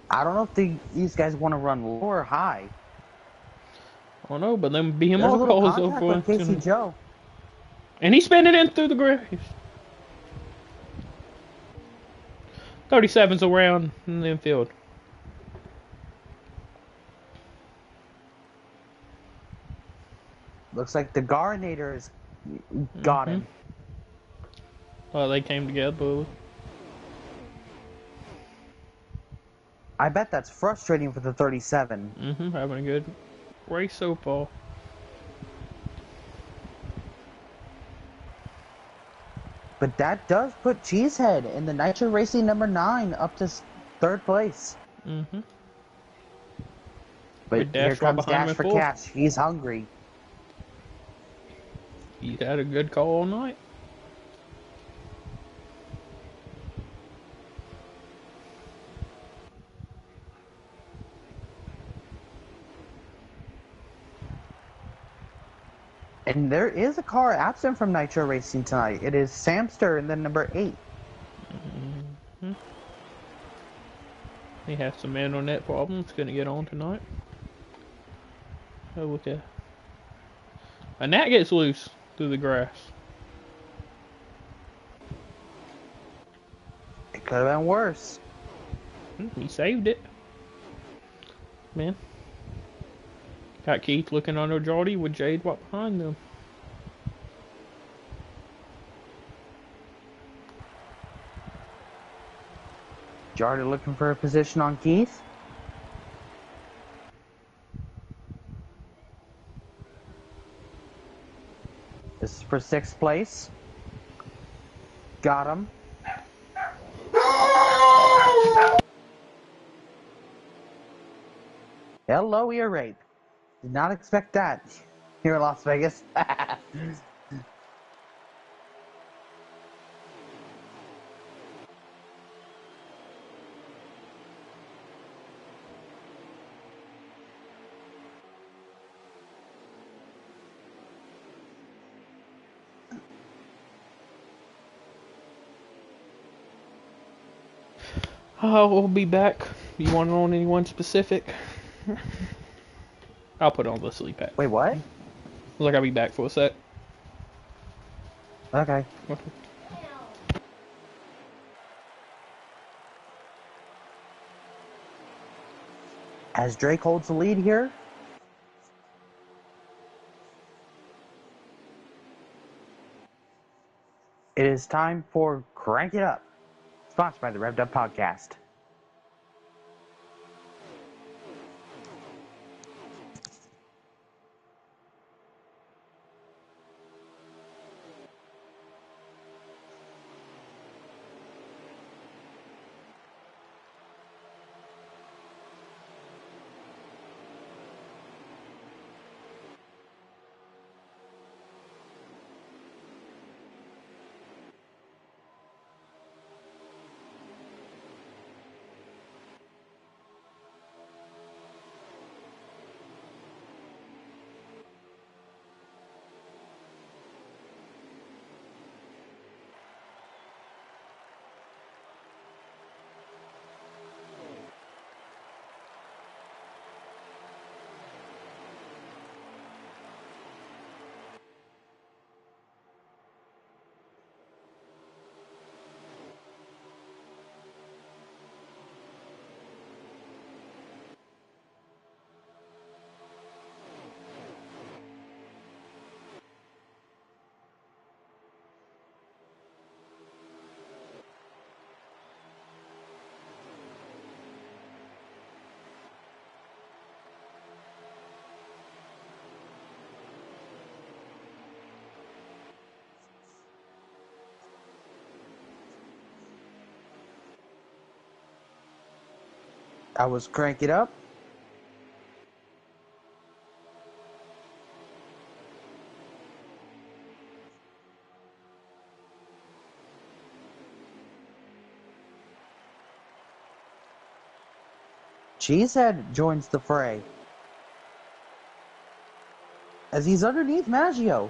I don't know if these guys want to run low or high.
I don't know, but then
There's a
BMR
little
calls
contact
over.
with Casey Joe.
And he's spinning in through the grass. 37's around in the infield.
Looks like the Garnators got him.
Oh, they came together.
I bet that's frustrating for the 37.
Having a good race so far.
But that does put Cheesehead in the Nitro Racing number 9 up to 3rd place. But here comes Dash for cash. He's hungry.
He's had a good call all night.
And there is a car absent from Nitro Racing tonight. It is Samster in the number 8.
He has some man on net problems. Gonna get on tonight. Oh, look at. A gnat gets loose through the grass.
Could have been worse.
He saved it. Man. Got Keith looking under Jordy with Jade right behind them.
Jordy looking for a position on Keith. This is for 6th place. Got him. Hello, ear rape. Did not expect that here in Las Vegas.
Oh, we'll be back. You want it on anyone specific? I'll put on the sleep pack.
Wait, what?
Look, I'll be back for a sec.
Okay. As Drake holds the lead here. It is time for Crank It Up, sponsored by the Revved Up Podcast. I was Crank It Up. Cheesehead joins the fray as he's underneath Maggio.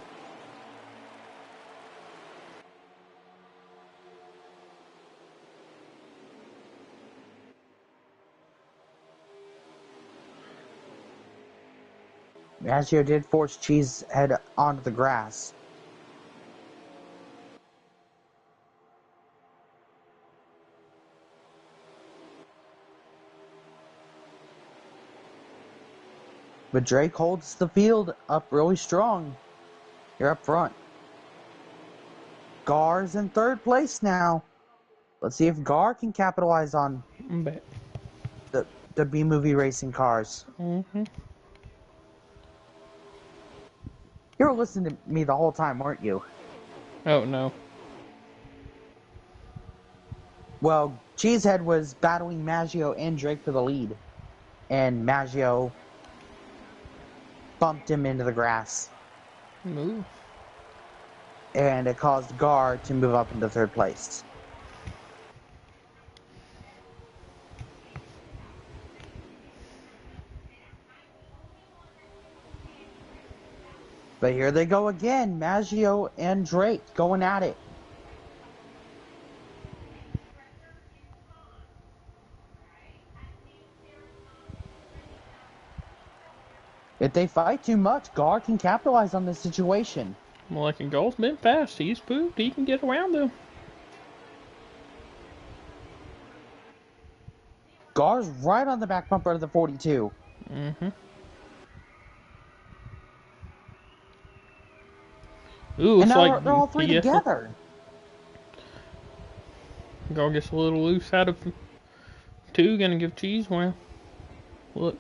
Maggio did force Cheesehead onto the grass. But Drake holds the field up really strong. You're up front. Gar's in 3rd place now. Let's see if Gar can capitalize on the B-movie racing cars.
Mm-hmm.
You were listening to me the whole time, weren't you?
Oh, no.
Well, Cheesehead was battling Maggio and Drake for the lead. And Maggio bumped him into the grass.
Move.
And it caused Gar to move up into 3rd place. But here they go again, Maggio and Drake going at it. If they fight too much, Gar can capitalize on this situation.
Well, like Gold's been fast. He's proved he can get around them.
Gar's right on the back bumper of the 42.
Mm-hmm. Ooh,
And
it's
now
like
they're all three together.
Gar gets a little loose out of two, gonna give Cheese well. Look.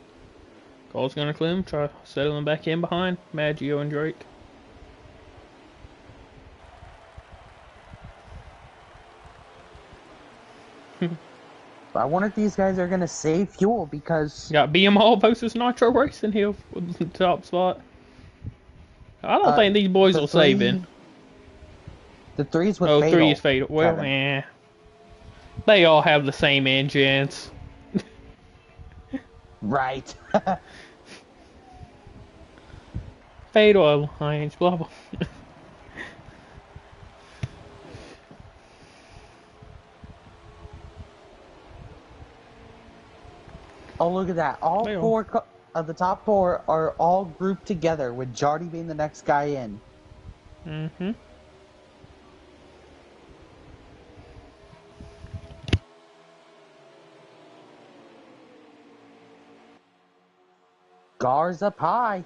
Gar's gonna clear him, try settling back in behind Maggio and Drake.
I wonder if these guys are gonna save fuel because
Got BMall versus Nitro Racing here for the top spot. I don't think these boys will save it.
The three's with
Oh,
Fatal.
3 is Fatal. Well, they all have the same engines.
Right.
Fatal Alliance, blah blah.
Oh, look at that. All four of the top four are all grouped together, with Jardy being the next guy in.
Mm-hmm.
Gar's up high.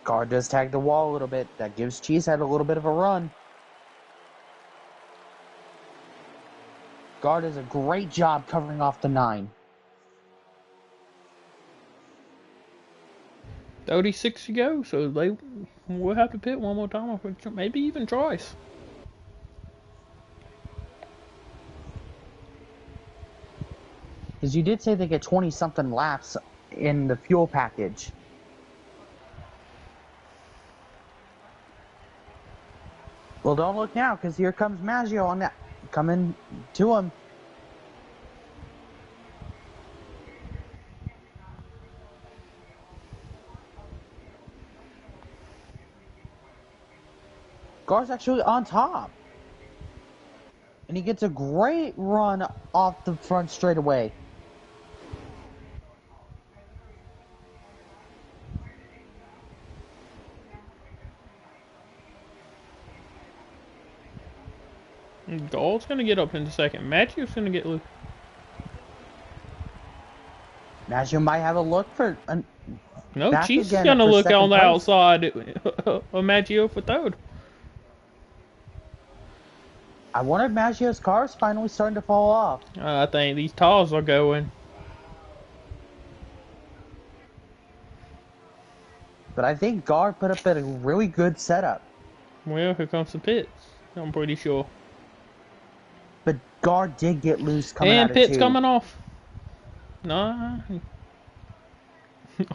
Gar does tag the wall a little bit. That gives Cheesehead a little bit of a run. Gar does a great job covering off the 9.
36 to go, so they will have to pit one more time, maybe even twice.
Because you did say they get 20-something laps in the fuel package. Well, don't look now, because here comes Maggio on that, coming to him. Gar's actually on top. And he gets a great run off the front straightaway.
Gall's gonna get up in a second. Maggio's gonna get loose.
Maggio might have a look for...
No, Cheese is gonna look on the outside of Maggio for third.
I wonder if Maggio's car is finally starting to fall off.
I think these tires are going.
But I think Gar put up a really good setup.
Well, here comes the pits. I'm pretty sure.
But Gar did get loose coming out of 2.
And pits coming off. Nah.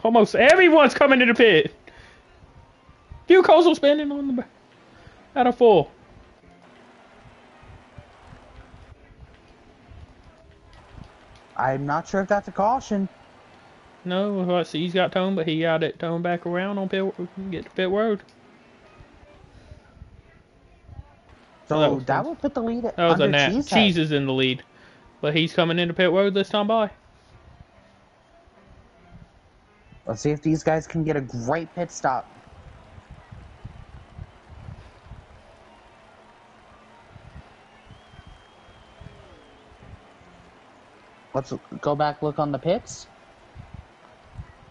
Almost everyone's coming to the pit. Few cars are spinning on the back. Out of 4.
I'm not sure if that's a caution.
No, let's see, he's got tone, but he got it tone back around on pit. Get to pit road.
So that would put the lead
that was
under
a nap. Cheese is in the lead, but he's coming into pit road this time by.
Let's see if these guys can get a great pit stop. Let's go back, look on the pits.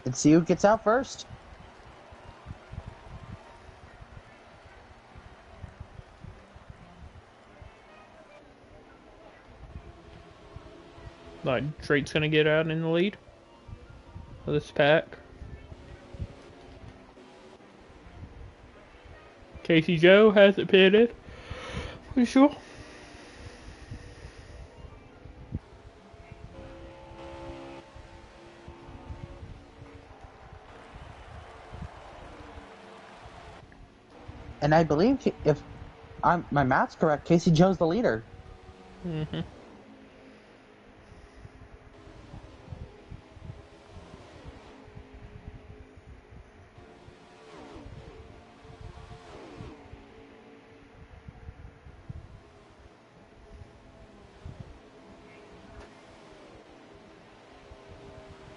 Let's see who gets out first.
Like, Drake's gonna get out in the lead of this pack. Casey Joe has it pitted. Pretty sure.
And I believe, if my math's correct, Casey Joe's the leader.
Mm-hmm.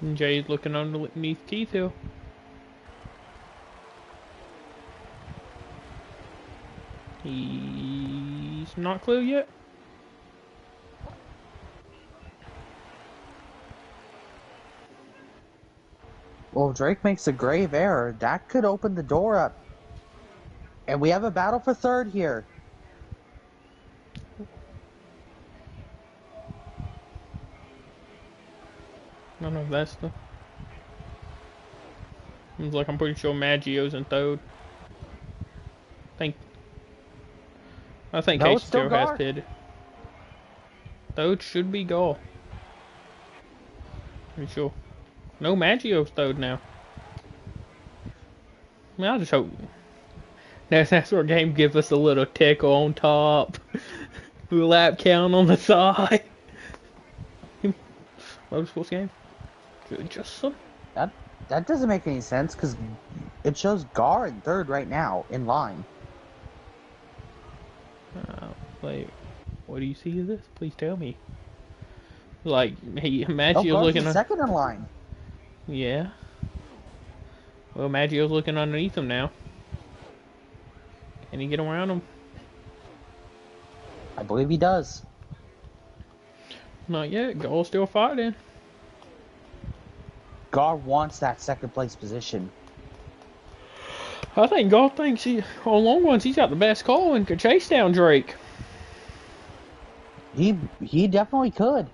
And Jay's looking underneath Keith Hill. He's not clear yet.
Well, Drake makes a grave error. That could open the door up. And we have a battle for third here.
I don't know if that's the... Seems like I'm pretty sure Maggio's in third. I think
No,
Case
it's still
still has
Gar.
pitted. Third should be Gall. Pretty sure. No, Maggio's third now. I mean, I just hope that's where game gives us a little tickle on top. Lap count on the side. Motorsports game. Just some.
That doesn't make any sense because it shows Gar in third right now in line.
Like, what do you see of this? Please tell me. Like, hey, Maggio's
Gar's
looking
in second in line.
Yeah. Well, Maggio's looking underneath him now. Can he get around him?
I believe he does.
Not yet. Gall's still fighting.
Gar wants that second place position.
I think Gall thinks on long ones he's got the best call and could chase down Drake.
He definitely could.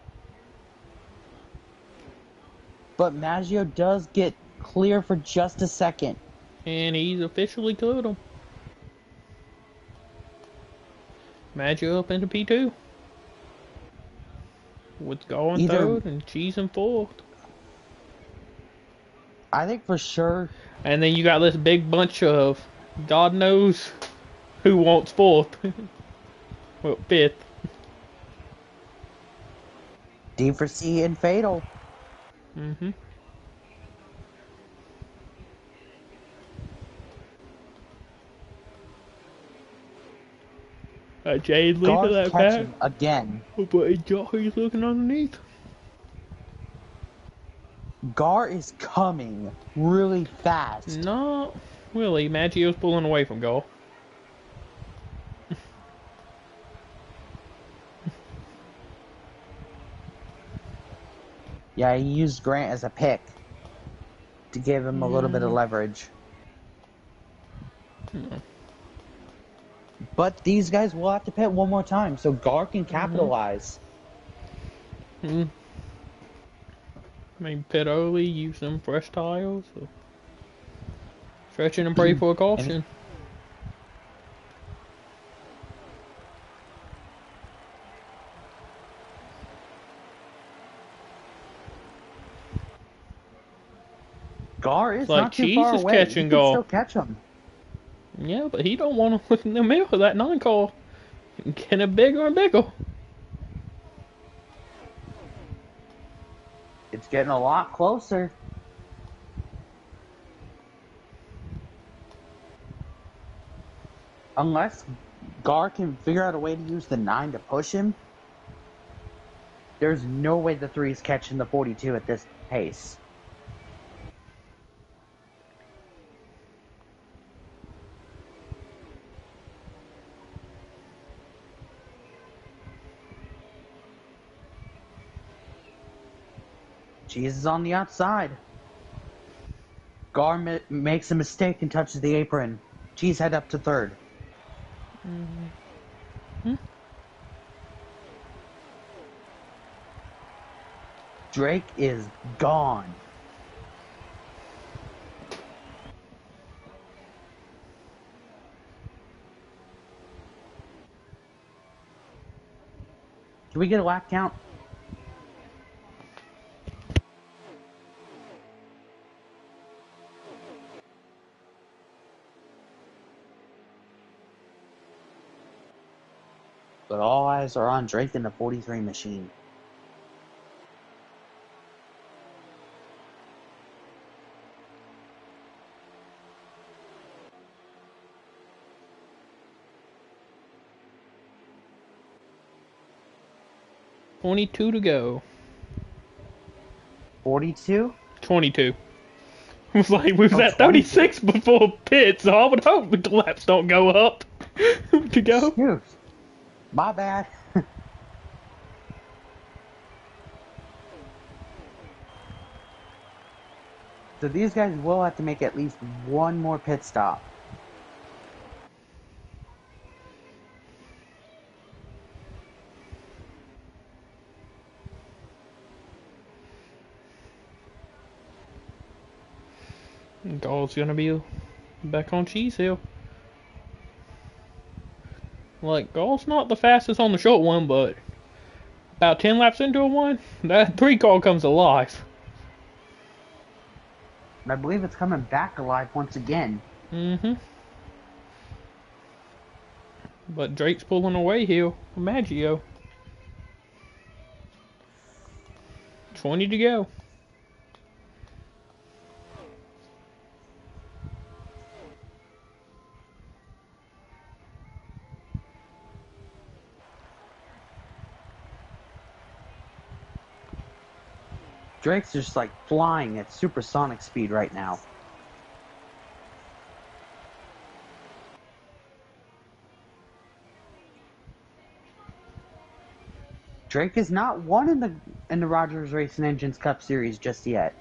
But Maggio does get clear for just a second.
And he's officially cleared him. Maggio up into P2. With Gall in third and Cheese in fourth.
I think for sure.
And then you got this big bunch of God knows who wants fourth. Well, fifth.
D for C and Fatal.
Mm-hmm. Jade leaving that back.
Again.
But he's looking underneath.
Gar is coming really fast.
No, really. Maggio's pulling away from Gall.
Yeah, he used Grant as a pick to give him a little bit of leverage. But these guys will have to pit one more time, so Gar can capitalize.
Maybe pit early, use them fresh tires. Or stretching and pray for a caution.
Gar is
like
not too far away.
Catching
he can
Gall.
still catch him.
Yeah, but he don't want to look in the mirror of that non-call. Getting bigger and bigger.
It's getting a lot closer. Unless Gar can figure out a way to use the 9 to push him, there's no way the 3 is catching the 42 at this pace. Cheese is on the outside. Gar makes a mistake and touches the apron. Cheese head up to third. Drake is gone. Can we get a lap count? But all eyes are on Drake in the 43 machine.
$22 to go.
42?
22. It was like we was at 36 before pit, so I would hope the laps don't go up to go.
Excuse. My bad. So these guys will have to make at least one more pit stop.
Gall's gonna be back on Cheese Hill. Like, Gall's not the fastest on the short one, but about 10 laps into a one, that 3 car comes alive.
I believe it's coming back alive once again.
Mm-hmm. But Drake's pulling away here from Maggio. 20 to go.
Drake's just like flying at supersonic speed right now. Drake is not won in the Rodgers Racing Engines Cup Series just yet.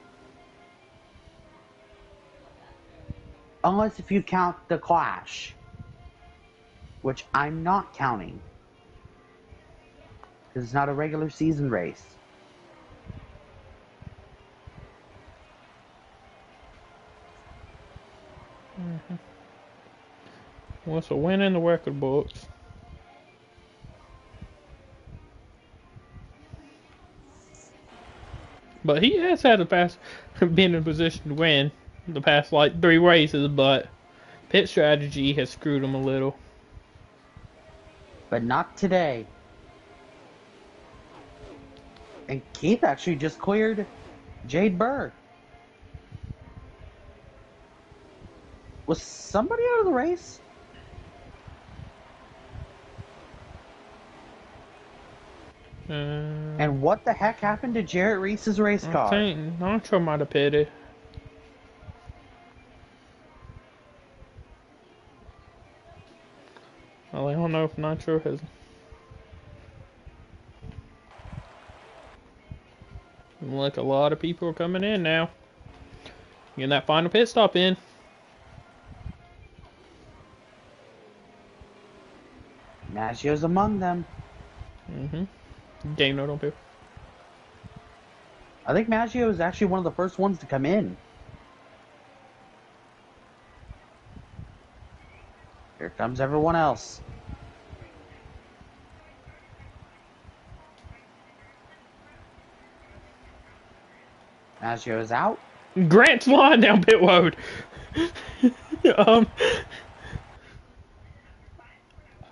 Unless if you count the Clash, which I'm not counting. Because it's not a regular season race.
Mm-hmm. Well, it's a win in the record books. But he has had a past been in position to win the past like 3 races, but pit strategy has screwed him a little.
But not today. And Keith actually just cleared Jade Burr. Was somebody out of the race? And what the heck happened to Jarrett Reese's race car?
I think Nitro might have pitted. Well, I don't know if Nitro has. Look, a lot of people are coming in now. Getting that final pit stop in.
Maggio's among them.
Mm-hmm. Game note on people.
I think Maggio is actually one of the first ones to come in. Here comes everyone else. Maggio is out.
Grant's flying down pit road.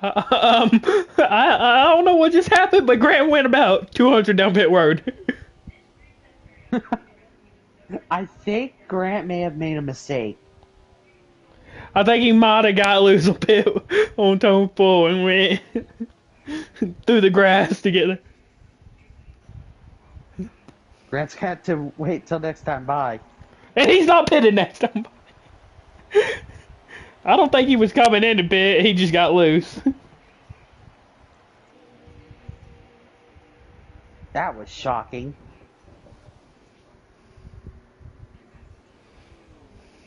I don't know what just happened, but Grant went about 200 down pit road.
I think Grant may have made a mistake.
I think he might have got loose a pit on turn 4 and went through the grass to get there.
Grant's got to wait till next time by.
And he's not pitted next time by. I don't think he was coming in to pit, he just got loose.
That was shocking.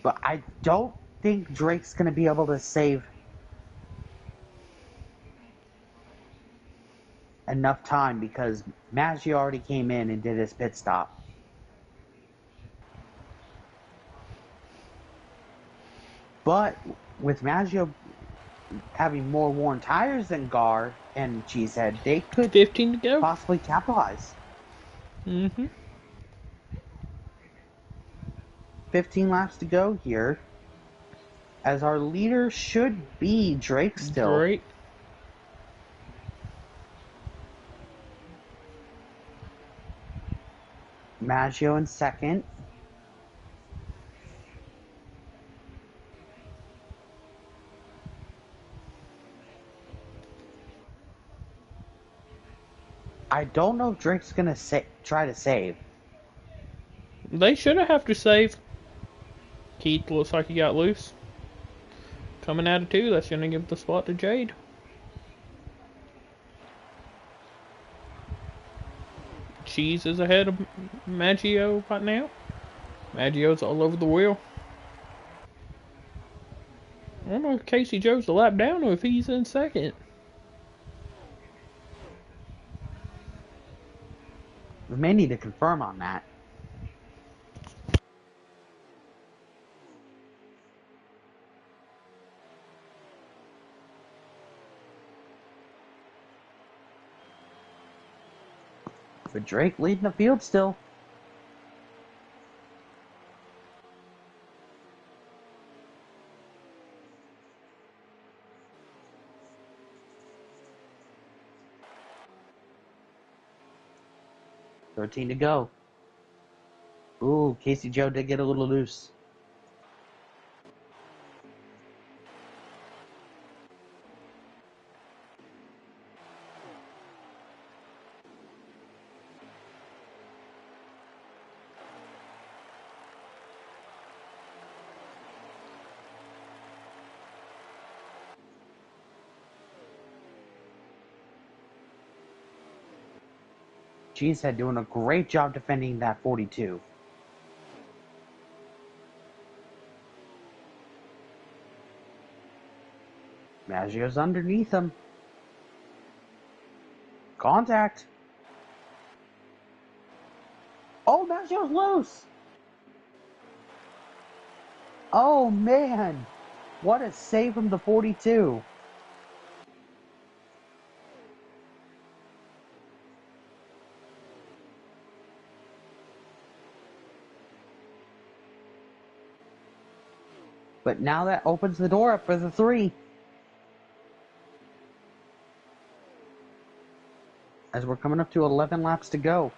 But I don't think Drake's going to be able to save enough time because Maggio already came in and did his pit stop. But with Maggio having more worn tires than Gar and Cheesehead, they could
15 to go.
Possibly capitalize.
Mm-hmm.
15 laps to go here. As our leader should be Drake still.
Drake.
Maggio in second. I don't know if Drake's going to try to save.
They should have to save. Keith looks like he got loose. Coming out of 2, that's going to give the spot to Jade. Cheese is ahead of Maggio right now. Maggio's all over the wheel. I don't know if Casey Joe's a lap down or if he's in second.
We may need to confirm on that. But Drake leading the field still. $13 to go. Ooh, Casey Joe did get a little loose. Cheesehead doing a great job defending that 42. Maggio's underneath him. Contact. Oh, Maggio's loose. Oh, man. What a save from the 42. But now that opens the door up for the 3. As we're coming up to 11 laps to go.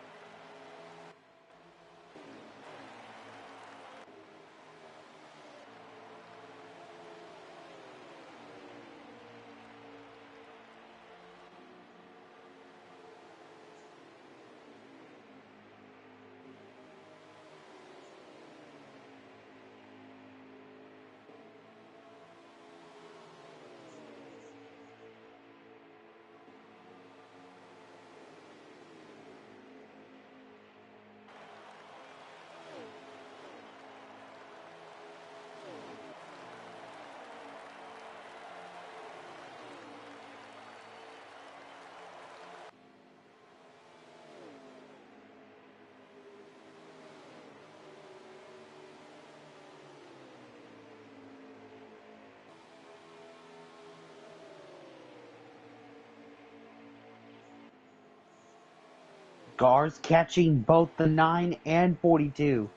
Gar's catching both the 9 and 42.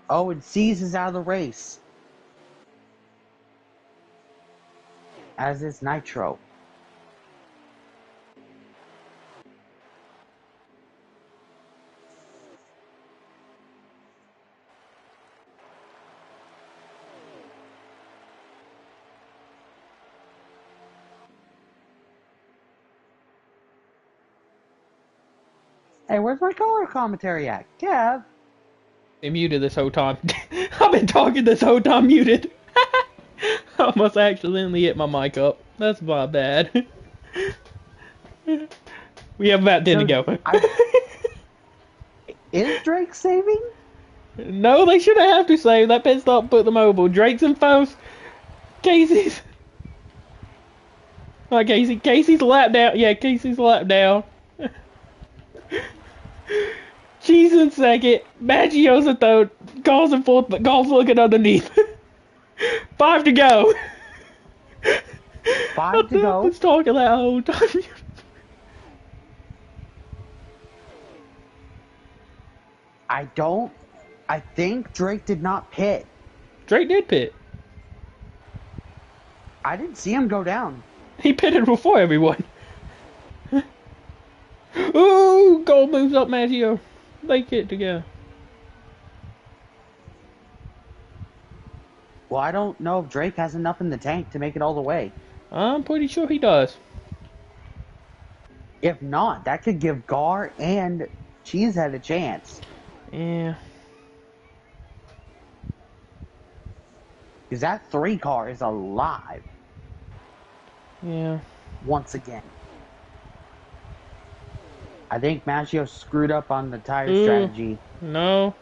Oh, and C's is out of the race. As is Nitro. Hey, where's my color commentary at? Kev?
They muted this whole time. I've been talking this whole time muted. I almost accidentally hit my mic up. That's my bad. We have about 10 to go.
Is Drake saving?
No, they shouldn't have to save. That pit stop put them over. Drake's in first. Casey's. Oh, Casey's lap down. Yeah, Casey's lap down. She's in second. Maggio's in third. Gall's in fourth, but Gall's looking underneath. 5 to go.
5 to go.
I was talking that whole time.
I think Drake did not pit.
Drake did pit.
I didn't see him go down.
He pitted before everyone. Ooh, Gold moves up Maggio. They get together.
Well, I don't know if Drake has enough in the tank to make it all the way.
I'm pretty sure he does.
If not, that could give Gar and Cheesehead a chance.
Yeah.
Because that 3 car is alive.
Yeah.
Once again. I think Maggio screwed up on the tire
Ooh,
strategy.
no.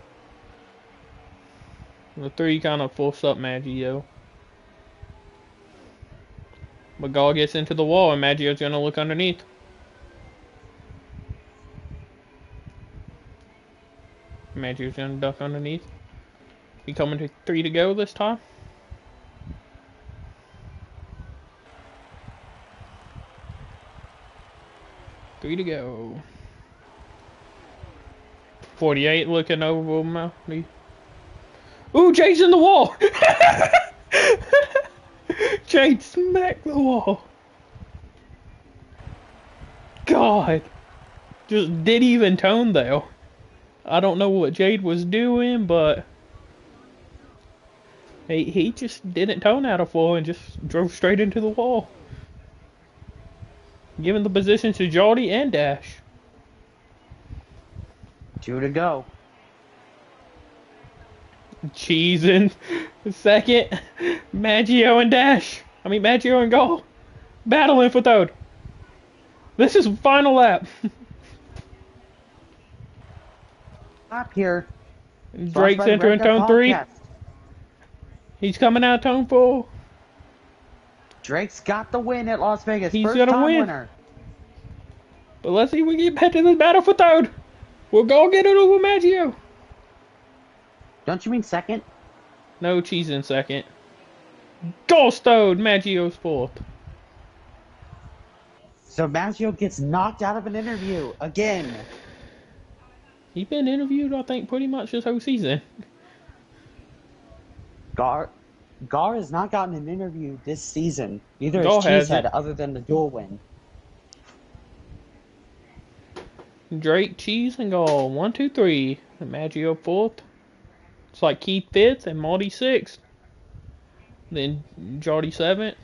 The 3 kind of forced up Maggio. But Gall gets into the wall and Maggio's going to look underneath. Maggio's going to duck underneath. He coming to 3 to go this time. Three to go. 48 looking over me. Ooh, Jade's in the wall! Jade smacked the wall. God. Just didn't even tone though. I don't know what Jade was doing, but he just didn't tone out of floor and just drove straight into the wall. Giving the position to Jody and Dash.
2 to go.
Cheese in second. Maggio and Dash. Maggio and Gall. Battling for third. This is final lap.
Up here.
Drake's entering turn 3. He's coming out turn 4.
Drake's got the win at Las Vegas.
He's
First
gonna
time
win.
winner.
But let's see if we get back to this battle for third. We'll go get it over Maggio.
Don't you mean second?
No, Cheese in second. Gall stowed. Maggio's fourth.
So Maggio gets knocked out of an interview again.
He's been interviewed, I think, pretty much this whole season.
Gar has not gotten an interview this season. Neither
Gar
has
hasn't.
Cheesehead, other than the dual win.
Drake, Cheese, and Gall. 1, 2, 3. And Maggio fourth. It's like Keith fifth and Marty sixth. Then Jody seventh.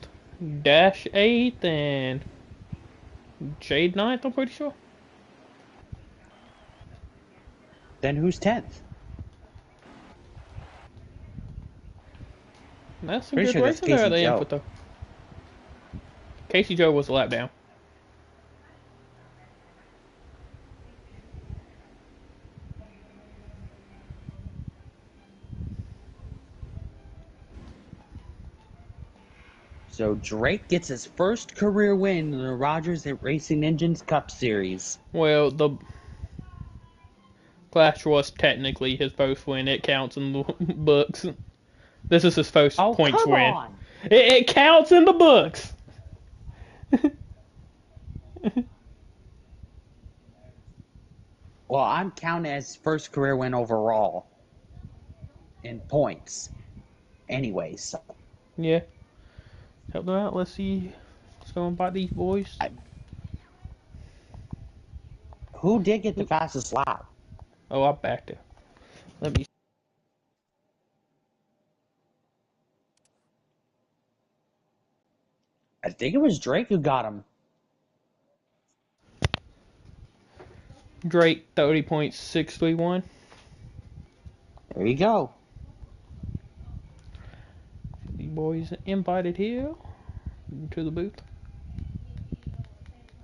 Dash eighth and Jade ninth, I'm pretty sure.
Then who's 10th?
That's some
Pretty
good
sure that's
racing there at the
Casey
end
Joe.
with the Casey Joe was a lap down.
So Drake gets his first career win in the Rodgers Racing Engines Cup Series.
Well, the Clash was technically his first win. It counts in the books. This is his first points
come
win.
on!
It counts in the books.
Well, I'm counting as first career win overall in points. Anyways.
Yeah. Help them out. Let's see what's going by these boys.
Who did get the fastest lap?
Oh, I backed it. Let me.
I think it was Drake who got him.
Drake 30.631.
There you go.
The boys invited here to the booth.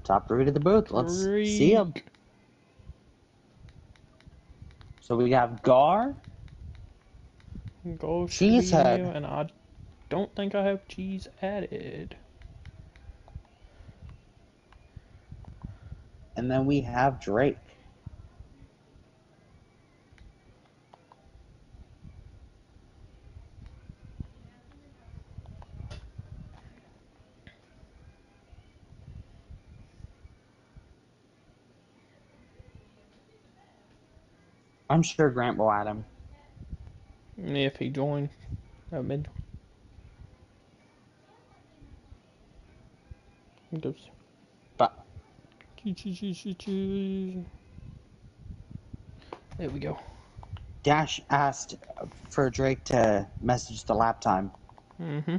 Top 3 to the booth. Let's see him. So we have Gar, Cheesehead,
and I don't think I have Cheese added.
and then we have Drake. I'm sure Grant will add him.
If he joined, that would been.
But
There we go.
Dash asked for Drake to message the lap time.
Mm-hmm.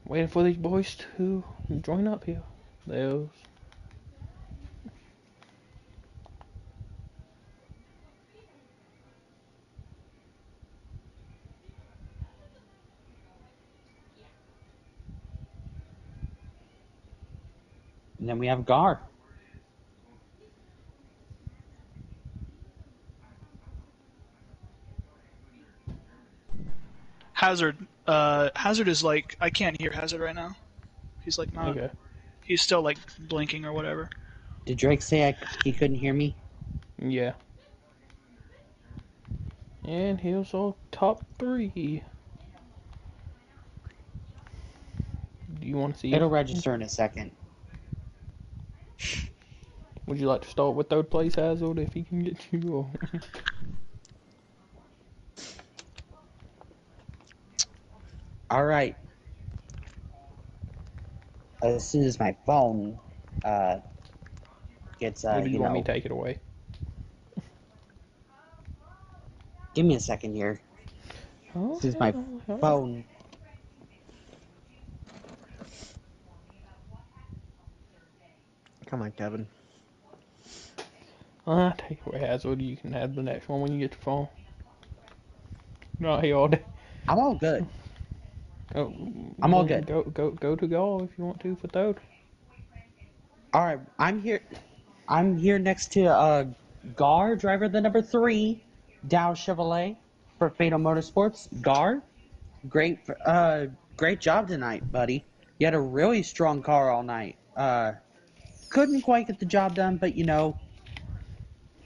Waiting for these boys to join up here. Those.
And then we have Gar.
Hazard. Hazard is like, I can't hear Hazard right now. He's like not.
Okay.
He's still like blinking or whatever.
Did Drake say he couldn't hear me?
Yeah. And here's our top 3. Do you want to see?
It'll register in a second.
Would you like to start with third place, Hazard, if he can get you? Or...
All right. As soon as my phone gets,
or do you want me to take it away?
Give me a second here. This is my phone.
Come on, Kevin.
I'll take it away, Hazard. You can have the next one when you get the phone. Not here all day.
I'm all good.
Oh,
I'm all good.
Go to Gar if you want to for third.
All right, I'm here. I'm here next to Gar, driver the number 3, Dow Chevrolet for Fatal Motorsports. Gar, great job tonight, buddy. You had a really strong car all night. Couldn't quite get the job done, but you know,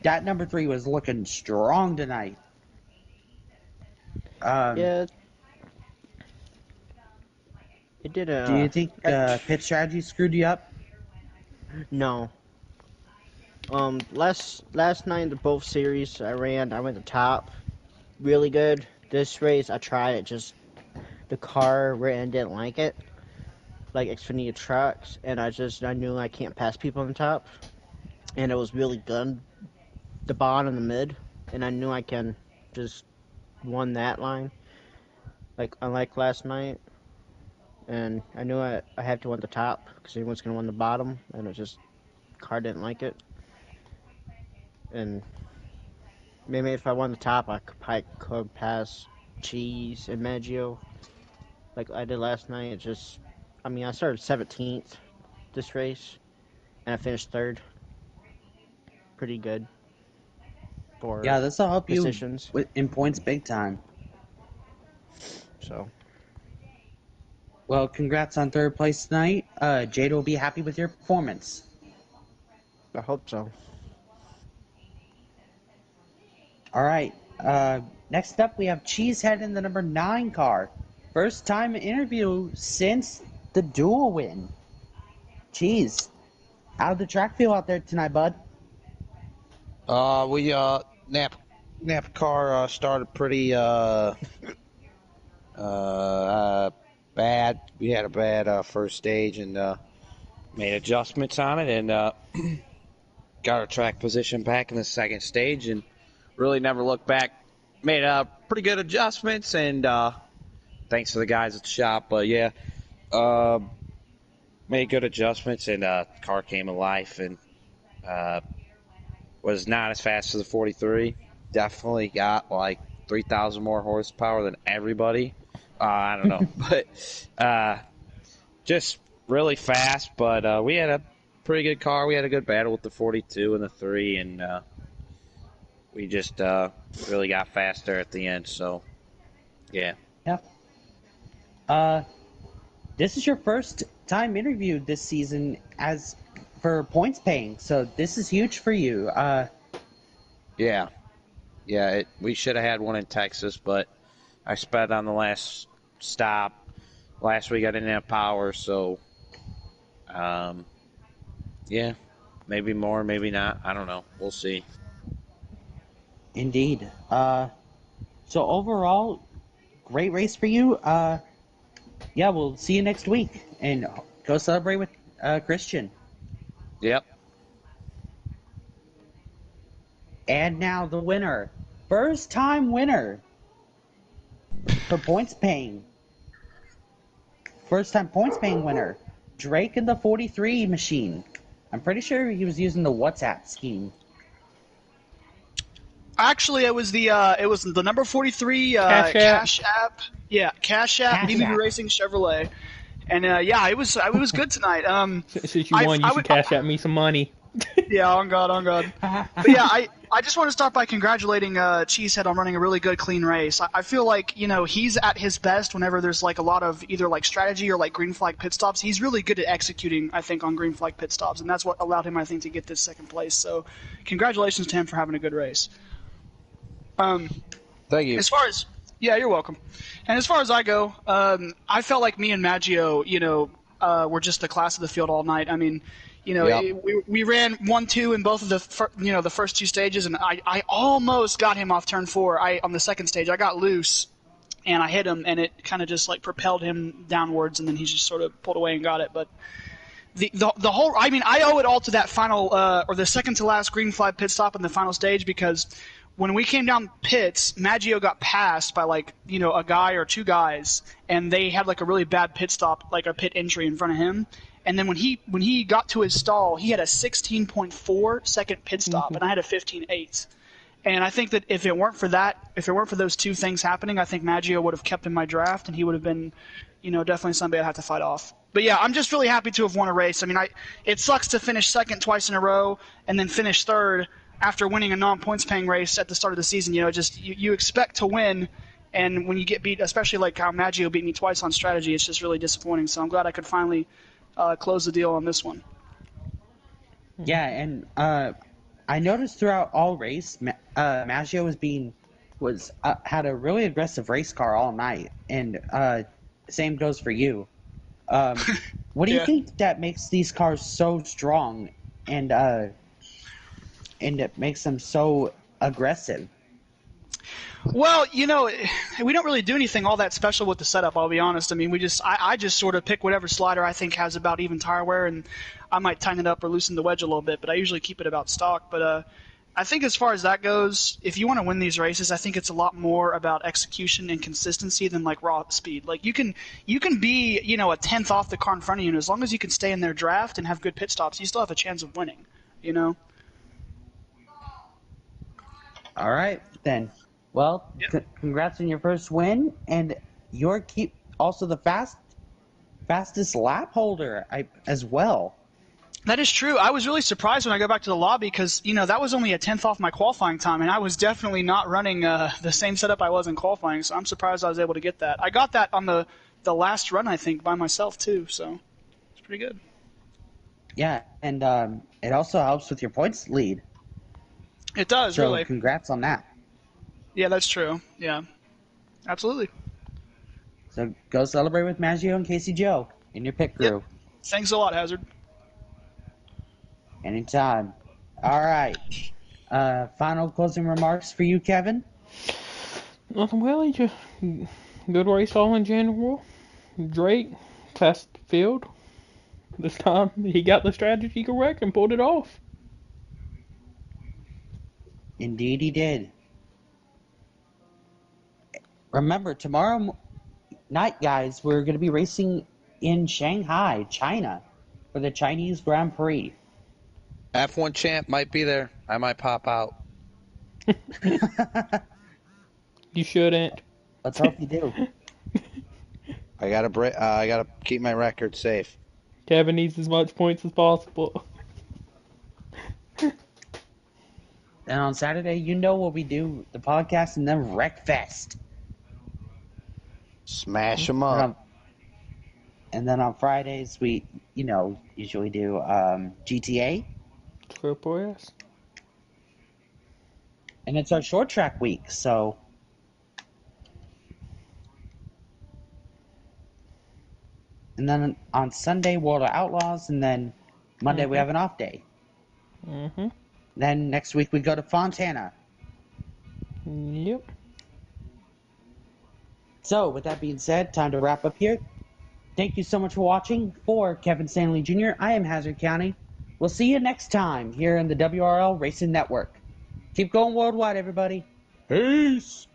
that number 3 was looking strong tonight.
Yeah. It did
Do you think pit strategy screwed you up?
No. Last night in both series I went to top, really good. This race I tried it, just the car ran, didn't like it, like Xfinity trucks, and I knew I can't pass people on the top, and it was really good, the bottom and the mid, and I knew I can just won that line, like unlike last night, and I knew I had to win the top because everyone's gonna win the bottom, and it just car didn't like it. And maybe if I won the top, I could pass Cheese and Maggio like I did last night. I started 17th this race, and I finished 3rd. Pretty good for
Yeah, this will help
positions.
you in points big time.
So,
well, congrats on 3rd place tonight. Jada will be happy with your performance.
I hope so.
All right. Next up, we have Cheesehead in the number 9 car. First time interview since the duel win. Cheese, how'd the track feel out there tonight, bud?
We Napa car started pretty bad. We had a bad first stage and made adjustments on it and got our track position back in the second stage and really never looked back. Made pretty good adjustments and thanks to the guys at the shop. But yeah, made good adjustments and car came alive and was not as fast as the 43. Definitely got like 3,000 more horsepower than everybody. I don't know, but just really fast. But we had a pretty good car. We had a good battle with the 42 and the 3, and we just really got faster at the end. So, yeah.
Yeah. This is your first time interviewed this season as for points paying, so this is huge for you.
Yeah. We should have had one in Texas, but I sped on the last stop. Last week I didn't have power, so yeah, maybe more, maybe not. I don't know. We'll see.
Indeed. So overall, great race for you. Yeah, we'll see you next week, and go celebrate with Christian.
Yep.
And now the winner, first time winner for points paying. first-time points-paying winner, Drake in the 43 machine. I'm pretty sure he was using the WhatsApp scheme.
Actually, it was the number 43
Cash App.
Cash App. Yeah, Cash App
Cash
BBB
App.
Racing Chevrolet. And yeah, it was good tonight.
Since you won, you should cash out me some money.
Yeah, on God. But yeah, I just want to start by congratulating Cheesehead on running a really good, clean race. I feel like, he's at his best whenever there's like a lot of either like strategy or like green flag pit stops. He's really good at executing, I think, on green flag pit stops, and that's what allowed him, I think, to get this second place. So congratulations to him for having a good race.
Thank you.
Yeah, you're welcome. And as far as I go, I felt like me and Maggio, were just the class of the field all night. I mean,
Yep.
we ran 1-2 in both of the first two stages, and I almost got him off turn 4. On the second stage, I got loose, and I hit him, and it kind of just like propelled him downwards, and then he just sort of pulled away and got it. But the whole, I mean, I owe it all to that final or the second to last green flag pit stop in the final stage, because when we came down pits, Maggio got passed by like a guy or two guys, and they had like a really bad pit stop, like a pit entry in front of him. And then when he got to his stall, he had a 16.4 second pit stop, and I had a 15.8. And I think that if it weren't for those two things happening, I think Maggio would have kept in my draft, and he would have been, definitely somebody I'd have to fight off. But yeah, I'm just really happy to have won a race. I mean, it sucks to finish second twice in a row and then finish third after winning a non-points paying race at the start of the season. You expect to win, and when you get beat, especially like how Maggio beat me twice on strategy, it's just really disappointing. So I'm glad I could finally close the deal on this one.
Yeah, and I noticed throughout all race, Maggio had a really aggressive race car all night, and same goes for you. What do you think that makes these cars so strong, and it makes them so aggressive?
Well, we don't really do anything all that special with the setup, I'll be honest. I mean, I just sort of pick whatever slider I think has about even tire wear, and I might tighten it up or loosen the wedge a little bit, but I usually keep it about stock. But I think as far as that goes, if you want to win these races, I think it's a lot more about execution and consistency than like raw speed. Like you can be, a tenth off the car in front of you, and as long as you can stay in their draft and have good pit stops, you still have a chance of winning,
All right, then. Well, congrats on your first win, and you're also the fastest lap holder as well.
That is true. I was really surprised when I go back to the lobby because, that was only a tenth off my qualifying time, and I was definitely not running the same setup I was in qualifying, so I'm surprised I was able to get that. I got that on the last run, I think, by myself too, so it's pretty good.
Yeah, and it also helps with your points lead.
It does,
so
really.
Congrats on that.
Yeah, that's true. Yeah, absolutely.
So go celebrate with Maggio and Casey Joe in your pit crew.
Yep. Thanks a lot, Hazard.
Anytime. All right. Final closing remarks for you, Kevin?
Nothing really, just good race all in general. Drake passed the field. This time he got the strategy correct and pulled it off.
Indeed he did. Remember, tomorrow night, guys, we're going to be racing in Shanghai, China, for the Chinese Grand Prix.
F1 champ might be there. I might pop out.
You shouldn't.
Let's hope you do.
I gotta keep my record safe.
Kevin needs as much points as possible.
And on Saturday, what we do, the podcast and then Wreckfest.
Smash them up.
And then on Fridays, we, usually do GTA.
Triple S.
And it's our short track week, so. And then on Sunday, World of Outlaws, and then Monday we have an off day.
Mm-hmm.
Then next week we go to Fontana.
Yep.
So, with that being said, time to wrap up here. Thank you so much for watching. For Kevin Stanley Jr., I am Hazard County. We'll see you next time here in the WRL Racing Network. Keep going worldwide, everybody. Peace!